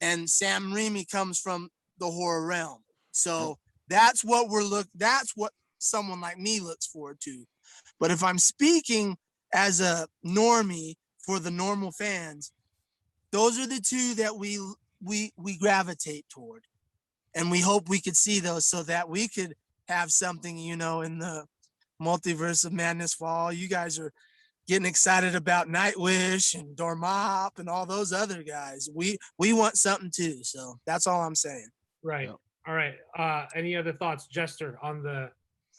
and Sam Raimi comes from the horror realm, so that's what that's what someone like me looks forward to. But if I'm speaking as a normie for the normal fans, those are the two that we gravitate toward, and we hope we could see those so that we could have something, in the Multiverse of Madness fall. You guys are getting excited about Nightwish and Dormammu and all those other guys. We want something too. So that's all I'm saying. Right. Yep. All right. Any other thoughts, Jester, on the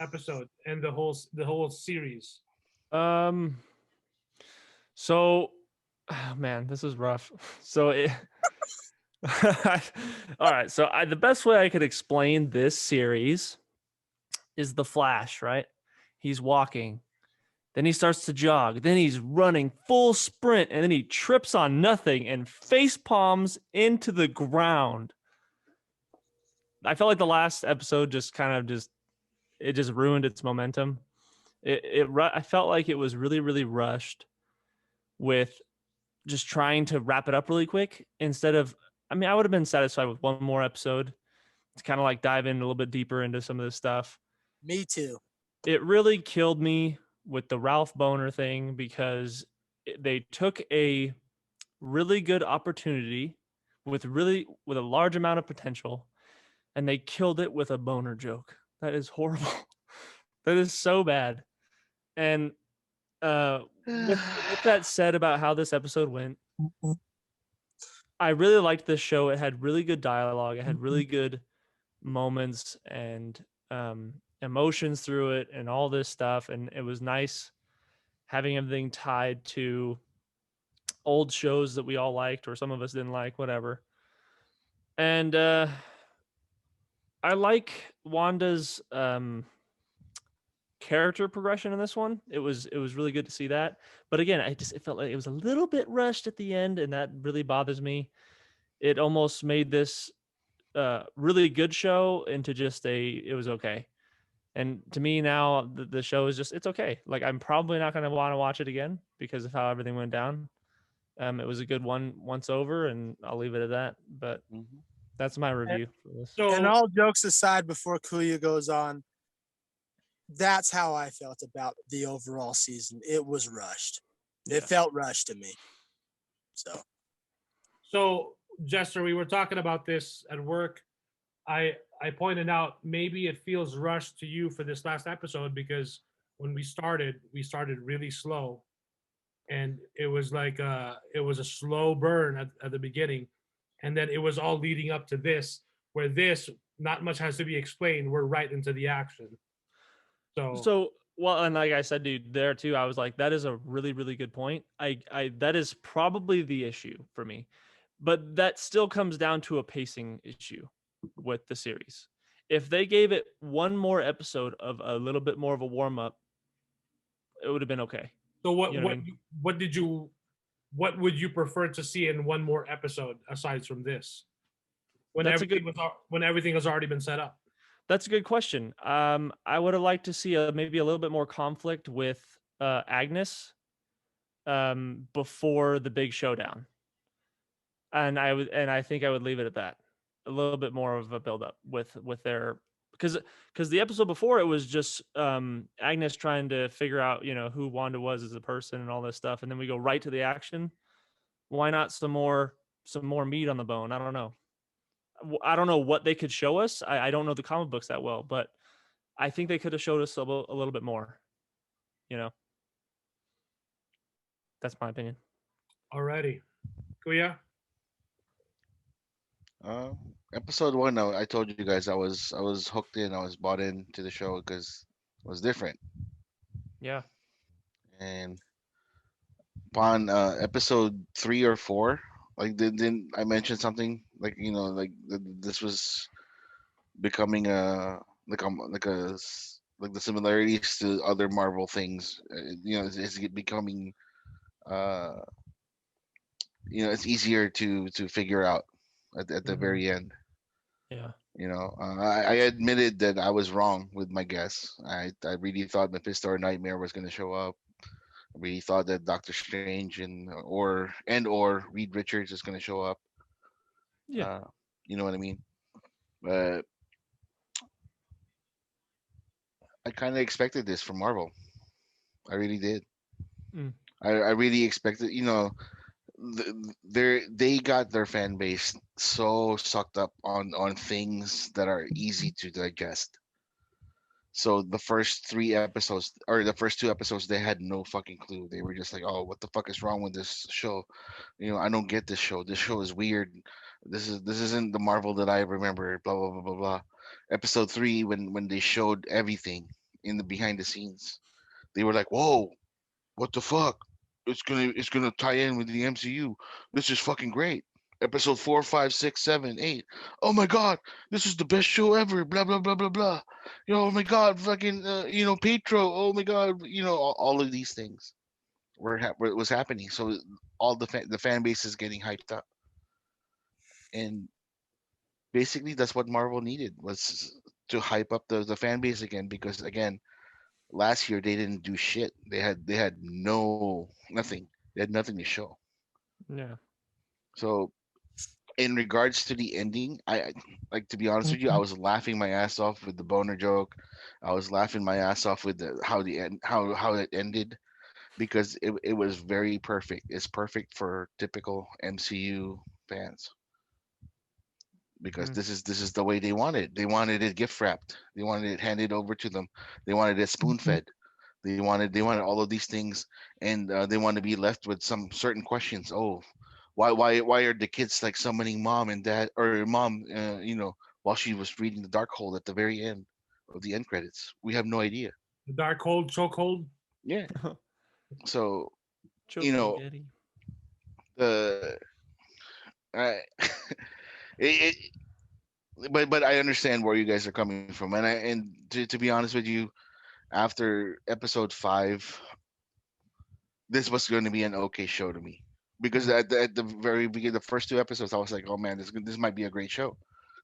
episode and the whole series? So, oh man, this is rough. So all right. So the best way I could explain this series is the Flash, right? He's walking, then he starts to jog, then he's running full sprint, and then he trips on nothing and face palms into the ground. I felt like the last episode just ruined its momentum. I felt like it was really, really rushed with just trying to wrap it up really quick instead of, I would have been satisfied with one more episode to kind of like dive in a little bit deeper into some of this stuff. Me too. It really killed me with the Ralph Boner thing, because they took a really good opportunity with a large amount of potential, and they killed it with a boner joke. That is horrible. That is so bad. And with that said about how this episode went, I really liked this show. It had really good dialogue. It had really good moments and emotions through it and all this stuff. And it was nice having everything tied to old shows that we all liked, or some of us didn't like, whatever. And I like Wanda's character progression in this one. It was really good to see that. But again, it felt like it was a little bit rushed at the end, and that really bothers me. It almost made this really good show into just it was okay. And to me now, the show is it's okay. Like, I'm probably not going to want to watch it again because of how everything went down. It was a good one once over, and I'll leave it at that. But that's my review for this. So, and all jokes aside, before Kuya goes on, that's how I felt about the overall season. It was rushed. It felt rushed to me. So Jester, we were talking about this at work. I pointed out maybe it feels rushed to you for this last episode because when we started really slow, and it was like it was a slow burn at the beginning, and then it was all leading up to this, where this not much has to be explained. We're right into the action. So well, and like I said, dude, there too, I was like, that is a really, really good point. I that is probably the issue for me, but that still comes down to a pacing issue with the series. If they gave it one more episode of a little bit more of a warm up, it would have been okay. So what would you prefer to see in one more episode aside from this? When everything has already been set up. That's a good question. I would have liked to see maybe a little bit more conflict with Agnes before the big showdown, and I think I would leave it at that. A little bit more of a build up with their because the episode before it was just Agnes trying to figure out who Wanda was as a person and all this stuff, and then we go right to the action. Why not some more meat on the bone? I don't know. I don't know what they could show us. I don't know the comic books that well, but I think they could have showed us a little bit more. That's my opinion. Alrighty. Kuya? Episode 1, I told you guys I was hooked in. I was bought into the show because it was different. Yeah. And upon episode 3 or 4, like didn't I mention something like this was becoming like the similarities to other Marvel things. It's becoming it's easier to figure out at the very end. Yeah. I admitted that I was wrong with my guess. I really thought Mephisto or Nightmare was going to show up. I really thought that Doctor Strange or Reed Richards is going to show up. Yeah. You know what I mean? But I kind of expected this from Marvel. I really did. Mm. I really expected, they got their fan base so sucked up on things that are easy to digest. So the first 3 episodes or the first 2 episodes, they had no fucking clue. They were just like, "Oh, what the fuck is wrong with this show? I don't get this show. This show is weird. This isn't the Marvel that I remember." Blah blah blah blah blah. Episode 3, when they showed everything in the behind the scenes, they were like, "Whoa, what the fuck? It's gonna tie in with the MCU. This is fucking great." Episode 4, 5, 6, 7, 8. Oh my god, this is the best show ever. Blah blah blah blah blah. Oh my god, fucking Petro. Oh my god, all of these things was happening. So all the fan base is getting hyped up, and basically that's what Marvel needed was to hype up the fan base again, because again, last year they didn't do shit. They had nothing. They had nothing to show. Yeah. So in regards to the ending, like, to be honest with you, I was laughing my ass off with the boner joke. I was laughing my ass off with how it ended, because it was very perfect. It's perfect for typical MCU fans, because this is the way they wanted it. They wanted it gift wrapped. They wanted it handed over to them. They wanted it spoon fed. They wanted all of these things, and they want to be left with some certain questions. Oh, why are the kids like summoning mom and dad, or mom, while she was reading the Darkhold at the very end of the end credits? We have no idea. The Darkhold, chokehold. Yeah. So Choking Daddy. the I it, but I understand where you guys are coming from, and to be honest with you, after episode 5, this was going to be an okay show to me, because at the very beginning, the first 2 episodes, I was like, oh man, this might be a great show.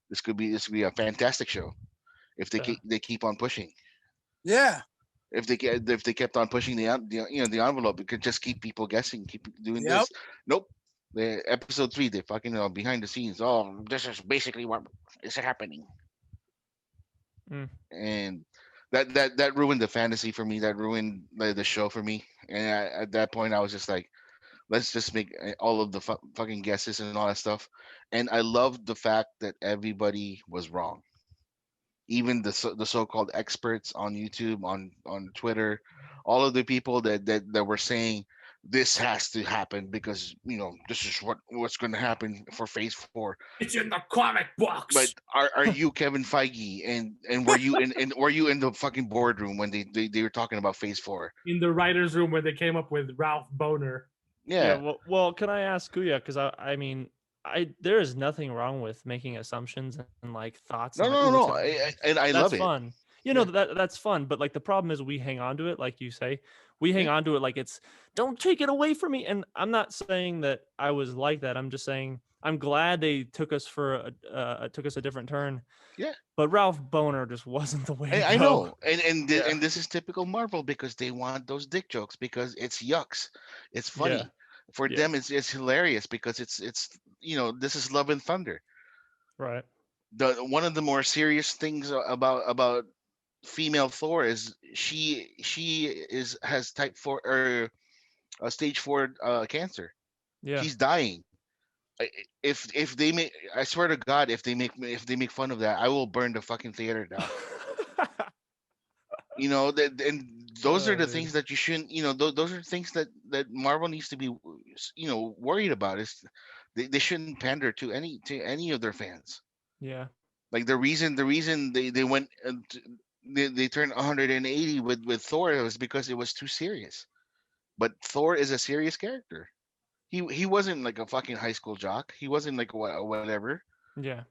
This could be a fantastic show if they keep on pushing. Yeah. If they kept on pushing the envelope, it could just keep people guessing, keep doing Yep. this. Nope. The episode 3, they fucking behind the scenes. Oh, this is basically what is happening. And that ruined the fantasy for me. That ruined the show for me. And at that point, I was just like, let's just make all of the fucking guesses and all that stuff. And I loved the fact that everybody was wrong. Even the so-called experts on YouTube, on Twitter, all of the people that were saying this has to happen because this is what's going to happen for Phase 4. It's in the comic books. But are you Kevin Feige, and were you in the fucking boardroom when they were talking about Phase 4? In the writers' room where they came up with Ralph Boner. Yeah. Well, can I ask Kuya? Because I mean, there is nothing wrong with making assumptions and like thoughts. No. I love it. That's fun. That's fun. But like the problem is we hang on to it, like you say. We hang on to it like it's don't take it away from me. And I'm not saying that I was like that. I'm just saying I'm glad they took us a different turn. Yeah. But Ralph Boner just wasn't the way to I go. know, and Yeah. and this is typical Marvel because they want those dick jokes because it's yucks, it's funny. Yeah. For Yeah. them, it's hilarious because it's this is Love and Thunder. Right. One of the more serious things about female Thor is she has type 4 or stage 4 cancer. Yeah. She's dying. If they make, I swear to God, if they make fun of that, I will burn the fucking theater down. That, and those are the things that you shouldn't. Those are things that Marvel needs to be worried about. Is they shouldn't pander to any of their fans. Yeah. Like the reason they went they turned 180 with Thor was because it was too serious. But Thor is a serious character. He wasn't like a fucking high school jock. He wasn't like whatever. Yeah.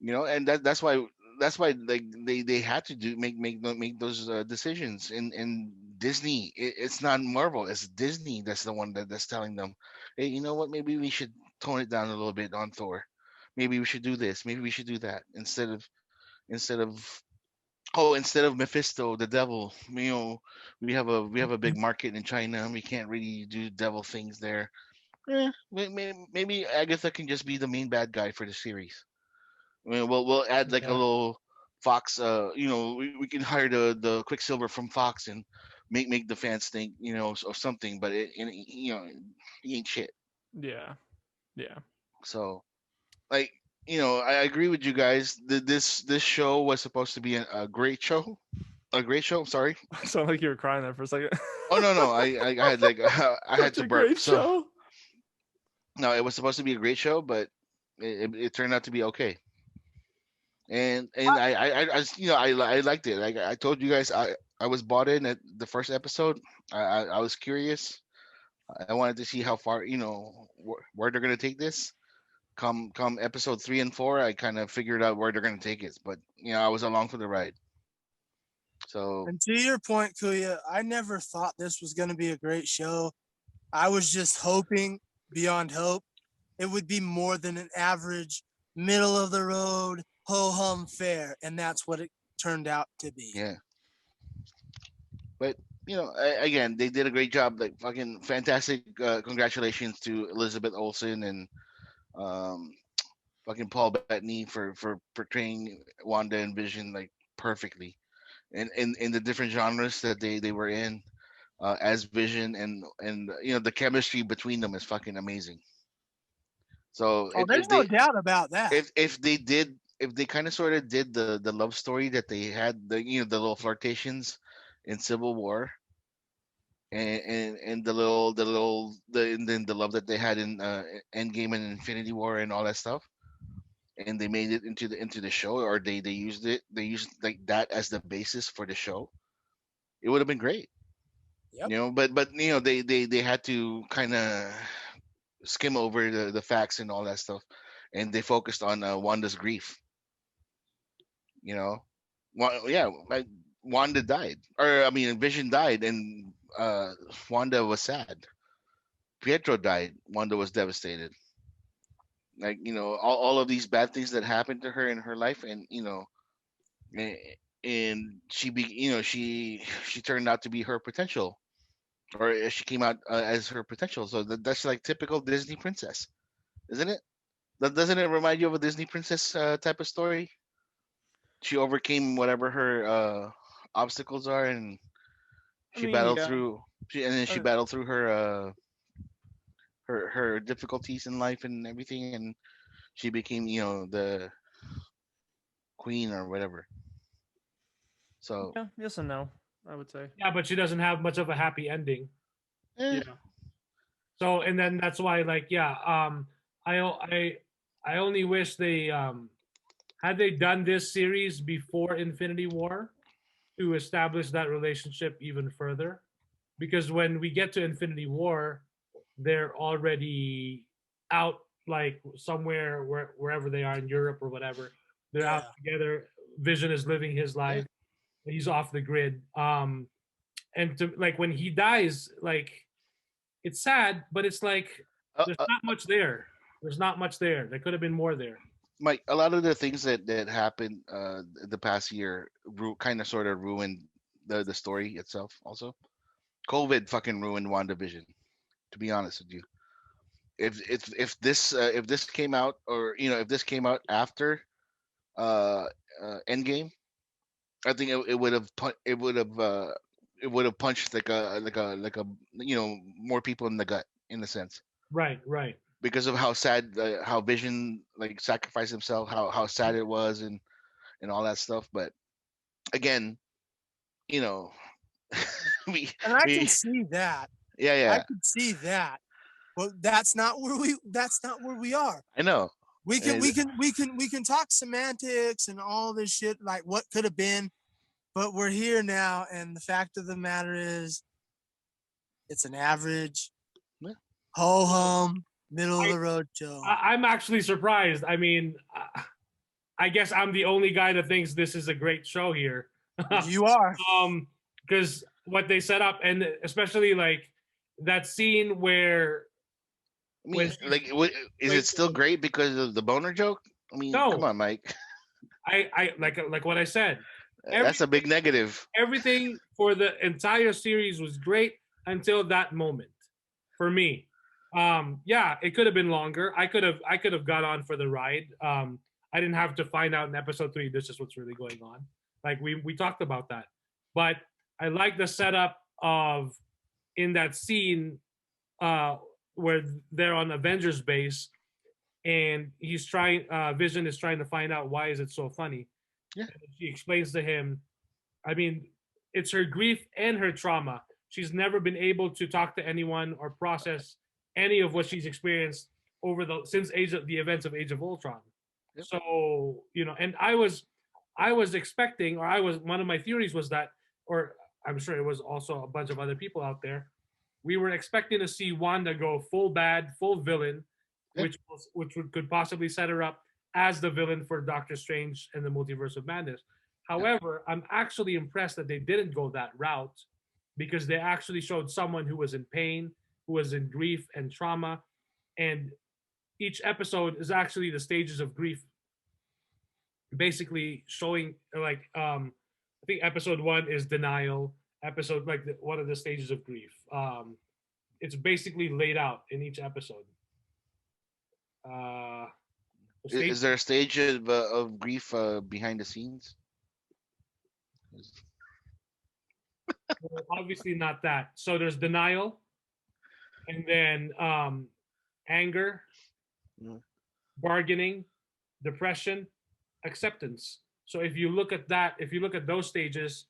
And that's why like they had to make those decisions. And Disney, it's not Marvel, it's Disney that's the one that's telling them, hey, you know what, maybe we should tone it down a little bit on Thor. Maybe we should do this, maybe we should do that, instead of Mephisto the devil. We have a big market in China and we can't really do devil things there. Maybe Agatha can just be the main bad guy for the series. I mean, we'll add like a little Fox. We can hire the Quicksilver from Fox and make the fans think of something, but he ain't shit. Yeah. Yeah. So, like, I agree with you guys. This show was supposed to be a great show. A great show. Sorry. Sound like you were crying there for a second. Oh no. I had like I had Such to a burp. great So show. no, it was supposed to be a great show, but it turned out to be okay. And I liked it. Like I told you guys, I was bought in at the first episode. I was curious. I wanted to see how far where they're gonna take this. Come episode 3 and 4, I kind of figured out where they're gonna take it. But I was along for the ride. So, and to your point, Kuya, I never thought this was going to be a great show. I was just hoping beyond hope it would be more than an average, middle of the road, ho hum fare, and that's what it turned out to be. yeah. But again, they did a great job. Like fucking fantastic. Congratulations to Elizabeth Olsen and fucking Paul Bettany for portraying Wanda and Vision like perfectly, and in the different genres that they were in, as Vision, and the chemistry between them is fucking amazing. So there's no doubt about that. If they kind of sort of did the love story that they had, the little flirtations in Civil War, and and then the love that they had in Endgame and Infinity War and all that stuff, and they made it into the show, or they used like that as the basis for the show, it would have been great. Yep. But they had to kind of skim over the facts and all that stuff, and they focused on Wanda's grief. Like Wanda died, or I mean, Vision died, and Wanda was sad. Pietro died. Wanda was devastated. Like all of these bad things that happened to her in her life, and and she turned out to be her potential, or she came out as her potential. So that's like typical Disney princess, isn't it? Doesn't it remind you of a Disney princess type of story? She overcame whatever her obstacles are, and she battled through. She battled through her her difficulties in life and everything, and she became the queen or whatever. So yeah, yes and no, I would say. Yeah, but she doesn't have much of a happy ending. eh, Yeah. So, and then that's why, like, I only wish they had they done this series before Infinity War to establish that relationship even further, because when we get to Infinity War, they're already out, like somewhere wherever they are in Europe or whatever. They're out together. Vision is living his life. He's off the grid. And to like when he dies, like it's sad, but it's like there's not much there. There's not much there. There could have been more there. Mike, a lot of the things that happened the past year kind of sort of ruined the story itself. Also, COVID fucking ruined WandaVision. To be honest with you, if this came out, or if this came out after Endgame, I think it would have it would have punched like a more people in the gut, in a sense, Right, right. because of how sad, how Vision like sacrificed himself, how sad it was, and all that stuff. But again, you know, we And I we can see that. yeah, I yeah, can see that. But that's not where we are. I know. We can And we can talk semantics and all this shit, like what could have been, but we're here now, and the fact of the matter is, it's an average, Yeah. ho hum, middle of the road show. I'm actually surprised. I mean, I guess I'm the only guy that thinks this is a great show here. You are. Because what they set up, and especially like that scene where I mean, like, is it still great because of the boner joke? I mean, No. come on, Mike. I like what I said. That's a big negative. Everything for the entire series was great until that moment for me. Yeah, it could have been longer. I could have got on for the ride. I didn't have to find out in episode 3 this is what's really going on. Like we talked about that. But I like the setup of in that scene where they're on Avengers base and he's trying Vision is trying to find out why is it so funny. Yeah. And she explains to him, I mean, it's her grief and her trauma. She's never been able to talk to anyone or process any of what she's experienced over since the events of Age of Ultron. Yep. So, and I was expecting, or one of my theories was that, or I'm sure it was also a bunch of other people out there, we were expecting to see Wanda go full bad, full villain, Yep. which could possibly set her up as the villain for Doctor Strange and the Multiverse of Madness. However, I'm actually impressed that they didn't go that route, because they actually showed someone who was in pain, who was in grief and trauma, and each episode is actually the stages of grief, basically showing like I think episode 1 is denial, episode like one of the stages of grief. It's basically laid out in each episode. Is there a stage of grief behind the scenes? Obviously not that. So there's denial, and then anger, bargaining, depression, acceptance. So if you look at that, if you look at those stages,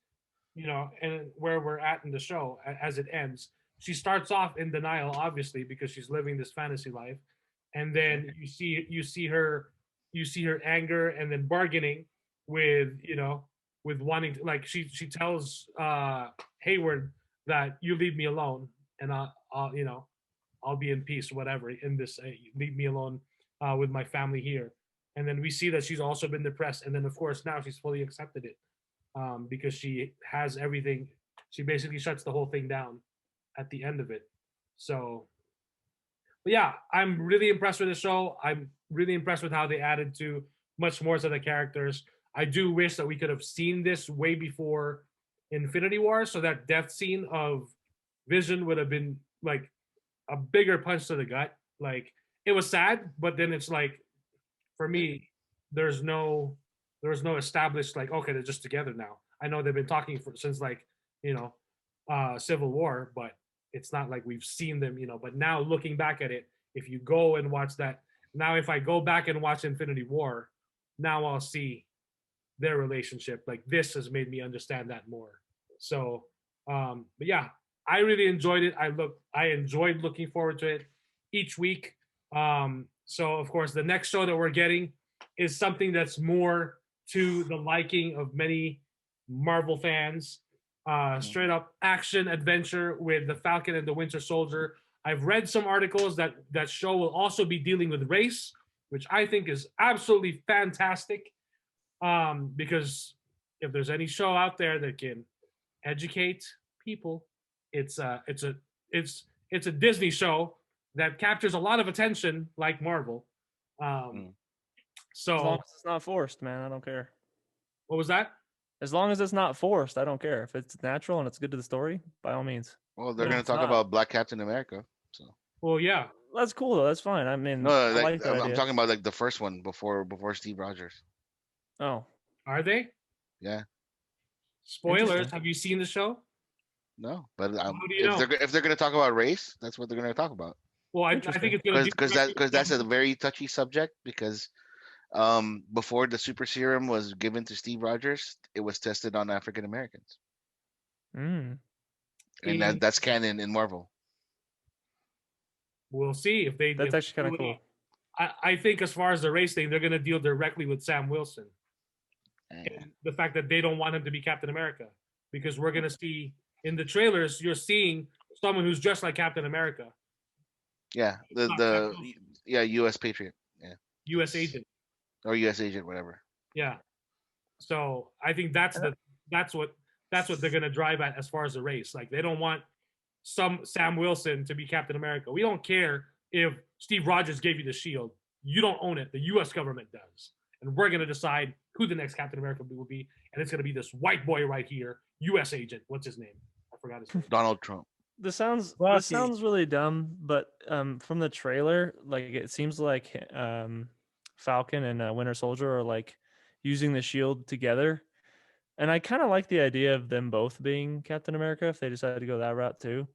and where we're at in the show as it ends, she starts off in denial, obviously, because she's living this fantasy life, and then you see her anger, and then bargaining with with wanting to, like she tells Hayward that you leave me alone, and I'll be in peace, whatever, in this leave me alone with my family here. And then we see that she's also been depressed, and then of course now she's fully accepted it, because she has everything. She basically shuts the whole thing down at the end of it. So, but yeah, I'm really impressed with the show. I'm really impressed with how they added to much more to the characters. I do wish that we could have seen this way before Infinity War, so that death scene of Vision would have been like a bigger punch to the gut. Like, it was sad, but then it's like, for me, there was no established, like, okay, they're just together now. I know they've been talking since like Civil War, but it's not like we've seen them, But now looking back at it, if you go and watch that, now if I go back and watch Infinity War, now I'll see their relationship. Like, this has made me understand that more. So, but yeah, I really enjoyed it. I enjoyed looking forward to it each week. So of course, the next show that we're getting is something that's more to the liking of many Marvel fans. Straight up action adventure with the Falcon and the Winter Soldier. I've read some articles that show will also be dealing with race, which I think is absolutely fantastic. Because if there's any show out there that can educate people, it's a Disney show that captures a lot of attention, like Marvel. As So long as it's not forced, man, I don't care. what was that? As long as it's not forced, I don't care. If it's natural and it's good to the story, by all means. Well, they're But gonna it's talk not. about Black Captain America. So Well, yeah. That's cool though. That's fine. I mean, no, I like like that I'm idea. talking about like the first one before Steve Rogers. Oh, Are they? Yeah. Spoilers. Interesting. Have you seen the show? No, but How do you know? if they're gonna talk about race, that's what they're gonna talk about. Well, I Interesting. think it's gonna Because that's a very touchy subject. Because before the super serum was given to Steve Rogers, it was tested on African Americans, mm. and that's canon in Marvel. We'll see if they. That's actually kind of cool. I think as far as the race thing, they're gonna deal directly with Sam Wilson. Eh. And the fact that they don't want him to be Captain America, because we're gonna see in the trailers, you're seeing someone who's dressed like Captain America, Yeah, U.S. Patriot, U.S. agent. or U.S. agent, whatever. Yeah. So I think that's what they're gonna drive at as far as the race. Like they don't want some Sam Wilson to be Captain America. We don't care if Steve Rogers gave you the shield. You don't own it. The U.S. government does, and we're gonna decide who the next Captain America will be, and it's gonna be this white boy right here, U.S. agent. What's his name? I forgot his name. Donald Trump. This sounds Bucky. really dumb, but from the trailer, like it seems like Falcon and Winter Soldier are like using the shield together, and I kind of like the idea of them both being Captain America if they decided to go that route too.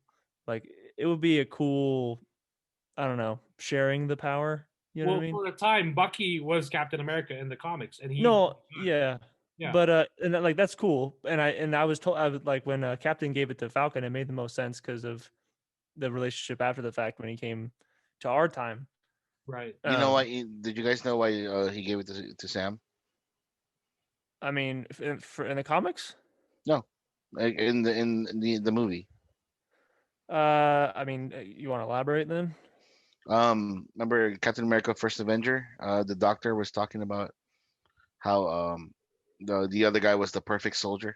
Like it would be a cool, I don't know, sharing the power. You know Well, what I mean? for the time, Bucky was Captain America in the comics, and he Yeah. Yeah. But and then, like that's cool. And I was told, I was like, when Captain gave it to Falcon, it made the most sense because of the relationship after the fact when he came to our time. right. You know why? Did you guys know why he gave it to Sam? I mean, in the comics. No, like in the movie. I mean, you want to elaborate then? Remember Captain America: First Avenger? The Doctor was talking about how the other guy was the perfect soldier,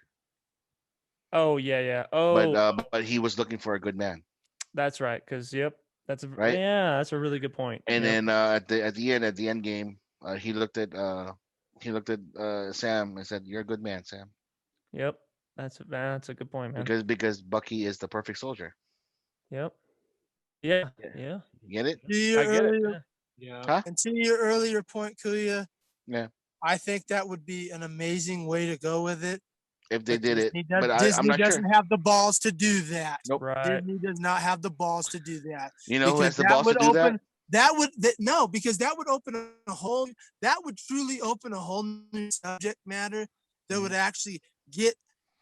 Oh yeah. Oh, but he was looking for a good man. that's right. Because that's a Right? that's a really good point. And Yep. then at the end game, he looked at Sam and said, "You're a good man, Sam," Yep, that's a good point, man. because Bucky is the perfect soldier. Yep. Yeah. You get it? To your I get it. earlier, Yeah. Yeah. Huh? and to your earlier point, Kuya, Yeah. I think that would be an amazing way to go with it. If they But did it, Disney does- but I'm Disney not doesn't sure. have the balls to do that. Nope. Right. Disney does not have the balls to do that. You know who has Because the that balls to would do that? open- no, because that would open a whole. That would truly open a whole new subject matter that would actually get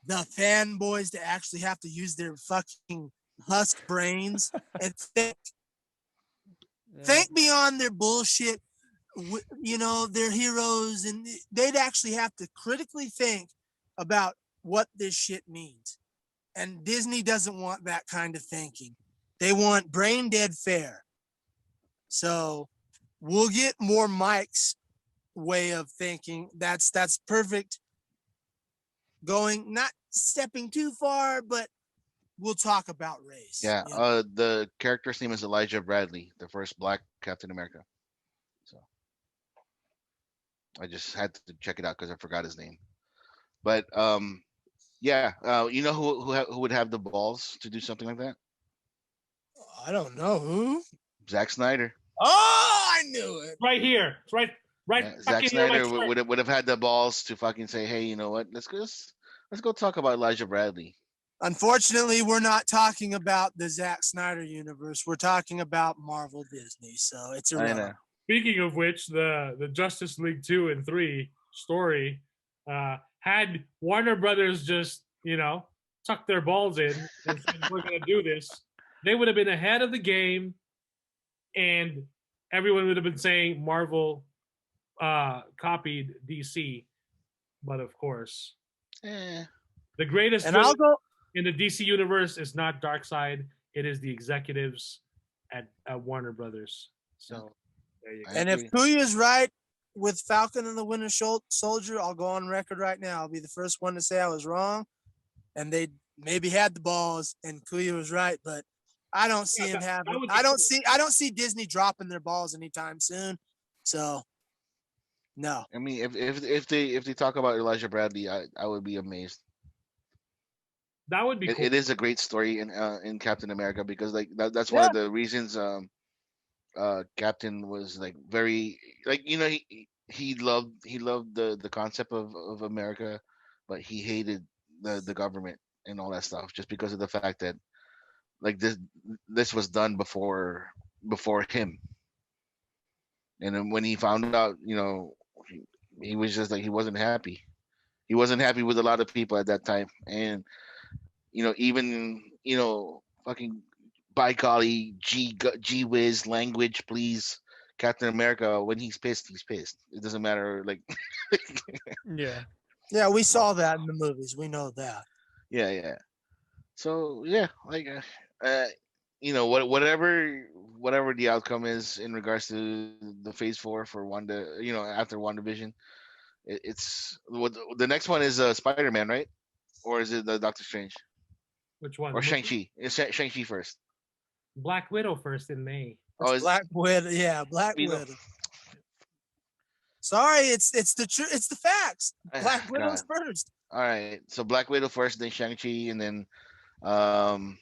the fanboys to actually have to use their fucking husk brains and think beyond their bullshit. Their heroes, and they'd actually have to critically think about what this shit means. And Disney doesn't want that kind of thinking. They want brain dead fair. So we'll get more Mike's way of thinking. That's perfect. Not stepping too far, but we'll talk about race. Yeah. you know? The character's name is Elijah Bradley, the first Black Captain America. So I just had to check it out because I forgot his name. But yeah. You know who would have the balls to do something like that? I don't know who. Zack Snyder. Oh, I knew it. Right here. It's right. Yeah, Zack Snyder would have had the balls to fucking say, "Hey, you know what? Let's go talk about Elijah Bradley." Unfortunately, we're not talking about the Zack Snyder universe. We're talking about Marvel Disney. So it's I irrelevant. know. Speaking of which, the Justice League 2 and 3 story had Warner Brothers just, tuck their balls in and said, we're going to do this, they would have been ahead of the game, and everyone would have been saying Marvel copied DC. But of course, the greatest And I'll villain go. in the DC universe is not Darkseid. It is the executives at Warner Brothers. So there you go. And if Kuya's right with Falcon and the Winter Soldier, I'll go on record right now. I'll be the first one to say I was wrong, and they maybe had the balls, and Kuya was right. But I don't see Yeah, him that having. would be I don't cool. see. I don't see Disney dropping their balls anytime soon. So no. I mean, if they talk about Elijah Bradley, I would be amazed. That would be cool. It is a great story in Captain America because like that's one Yeah. of the reasons Captain was like very like he loved the concept of America, but he hated the government and all that stuff just because of the fact that like this was done before him. And then when he found out, he was just like he wasn't happy. He wasn't happy with a lot of people at that time, and even fucking by golly, gee whiz, language, please, Captain America. When he's pissed, he's pissed. It doesn't matter. Like, Yeah. Yeah, we saw that in the movies. We know that. yeah. So yeah, like, whatever the outcome is in regards to the Phase 4 for Wanda, after WandaVision, it's what the next one is Spider-Man, right? Or is it the Doctor Strange Which one? or The movie? Shang-Chi? It's Shang-Chi first. Black Widow first in May. Oh, It's Black Widow. Yeah, Black You know- Widow. Sorry, it's the truth. It's the facts. Black God. Widow's first. All right. So Black Widow first, then Shang-Chi, and then um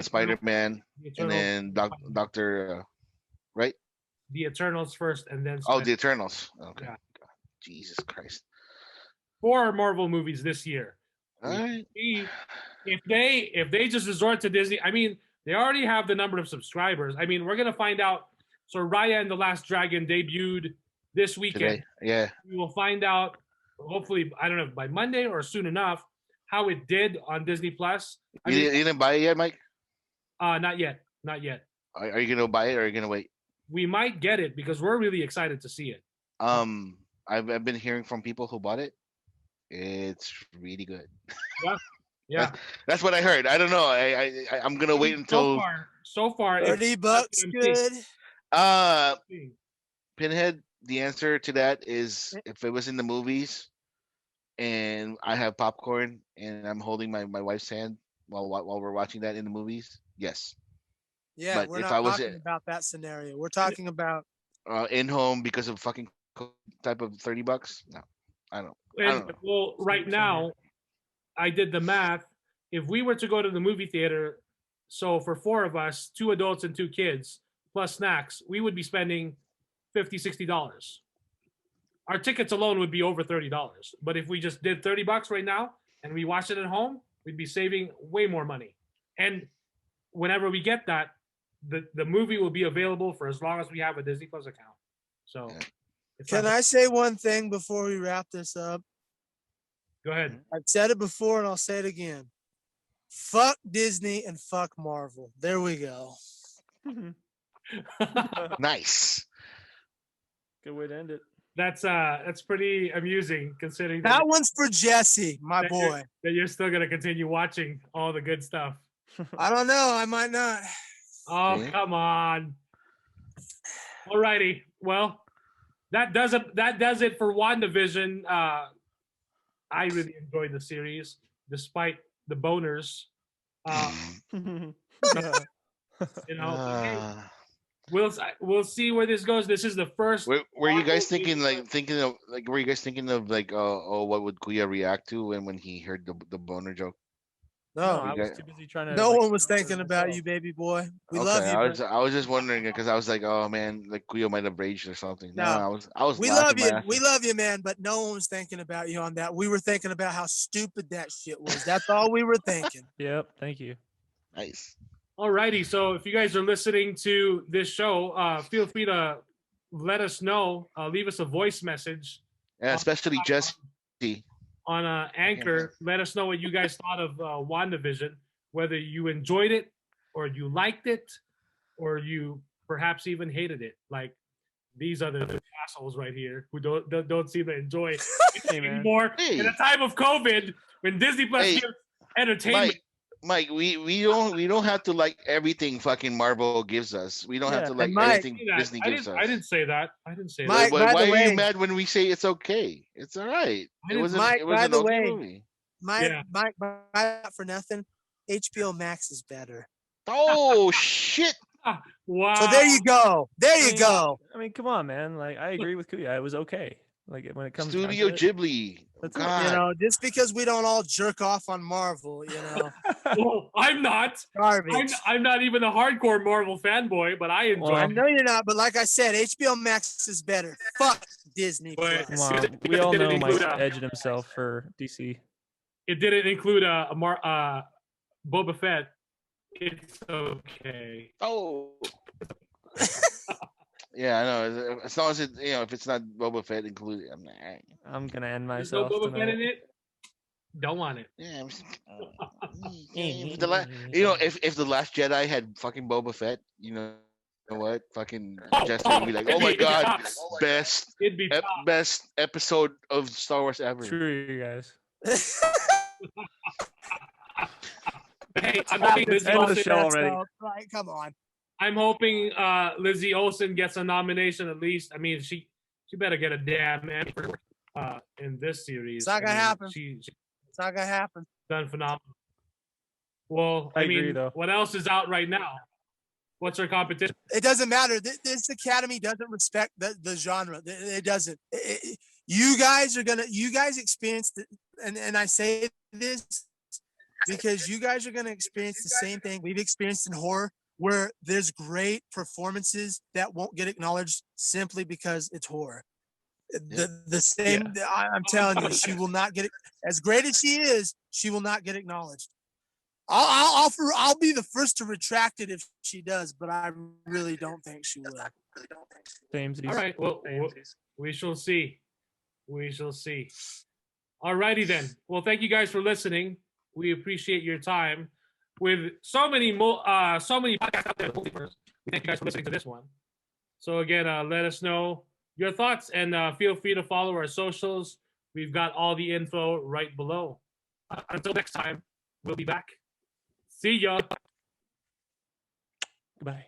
Spider-Man, The and then Doctor right? The Eternals first, and then Oh, the Eternals. Okay. Yeah. God, Jesus Christ. 4 Marvel movies this year. All right. See, if they just resort to Disney, I mean, they already have the number of subscribers. I mean, we're gonna find out. So Raya and the Last Dragon debuted this weekend. Today. Yeah. We will find out, hopefully, I don't know, by Monday or soon enough, how it did on Disney Plus. I You mean, didn't buy it yet, Mike? not yet. Are you gonna buy it or are you gonna wait? We might get it because we're really excited to see it. I've been hearing from people who bought it. It's really good. Yeah. That's what I heard. I don't know. I'm gonna wait until So far, it's $30 good. Pinhead. The answer to that is if it was in the movies, and I have popcorn and I'm holding my wife's hand while we're watching that in the movies. Yes. Yeah, But we're if not I was talking about that scenario. We're talking about in home because of fucking type of $30. No, I don't. And, know. well, right now, I did the math. If we were to go to the movie theater, so for 4 of us, 2 adults and 2 kids, plus snacks, we would be spending $50, $60. Our tickets alone would be over $30. But if we just did $30 right now and we watched it at home, we'd be saving way more money. And whenever we get that, the movie will be available for as long as we have a Disney Plus account. So, Can I say one thing before we wrap this up? Go ahead. I've said it before and I'll say it again. Fuck Disney and fuck Marvel. There we go. Nice. Good way to end it. That's pretty amusing considering That one's for Jesse, my that boy. that you're still gonna continue watching all the good stuff. I don't know. I might not. Oh, See? come on. Alrighty. Well, that does it for WandaVision. I really enjoyed the series, despite the boners. We'll see where this goes. This is the first. Were you guys Marvel thinking of what would Kuya react to when he heard the boner joke? No, No, I was got- too busy trying to. no like, one was remember thinking about myself. you, baby boy. We Okay, love you. I was just wondering because I was like, oh man, like Kuya might have raged or something. No, No. I was. We laughing love my you. ass We off. love you, man. But no one was thinking about you on that. We were thinking about how stupid that shit was. That's all we were thinking. Yep. Thank you. Nice. Alrighty. So if you guys are listening to this show, feel free to let us know. Leave us a voice message Yeah, especially Jesse. on Anchor. Let us know what you guys thought of WandaVision, whether you enjoyed it or you liked it or you perhaps even hated it. Like these are the assholes right here who don't seem to enjoy it Hey, man. anymore. Hey. In a time of COVID, when Disney Plus Hey, gives entertainment. Mike, we don't have to like everything fucking Marvel gives us. We don't have Yeah. to like And Mike- everything Disney gives us. I didn't say that. I didn't say Mike, that. by Why the are way- you mad when we say it's okay? It's all right. It was Mike, it was by an the okay way- movie. Mike, Yeah. Mike, not for nothing. HBO Max is better. Oh shit! Wow. So there you go. There you mean, go. I mean, come on, man. Like, I agree with Kuya. It was okay. Like, when it comes down Studio to it, Ghibli. that's it. God. You know, just because we don't all jerk off on Marvel, you know, Well, I'm not. garbage. I'm not even a hardcore Marvel fanboy, but I enjoy. Well, I know you're not, but like I said, HBO Max is better. Fuck Disney But- Plus. come on. We all know Mike's edging himself for DC. It didn't include Boba Fett. It's okay. Oh. Yeah, I know. As long as it, if it's not Boba Fett included, I'm not. I'm gonna end There's no myself Boba Fett in tonight. it. Don't want it. Yeah, if the Last Jedi had fucking Boba Fett, you know what? Fucking Jester would be like, oh my it'd be god, tops. best It'd be top. best episode of Star Wars ever. True, you guys. Hey, I'm hoping Lizzie End of the Olsen, show already. Right, come on. I'm hoping Lizzie Olsen gets a nomination at least. I mean, she better get a damn Emmy for in this series. It's not gonna happen. She's It's not gonna happen. done phenomenal. Well, I I agree, mean, though. what else is out right now? What's her competition? It doesn't matter. This Academy doesn't respect the genre. It doesn't. You guys experienced it, and I say this because you guys are gonna experience the same thing we've experienced in horror, where there's great performances that won't get acknowledged simply because it's horror. The same. I'm telling you, she will not get it. As great as she is, she will not get acknowledged. I'll be the first to retract it if she does, but I really don't think she will. Samesies. All right. Well, we shall see. We shall see. Alrighty then. Well, thank you guys for listening. We appreciate your time. With so many podcasts out there, thank you guys for listening to this one. So again, let us know your thoughts and feel free to follow our socials. We've got all the info right below. Until next time, we'll be back. See ya. Goodbye.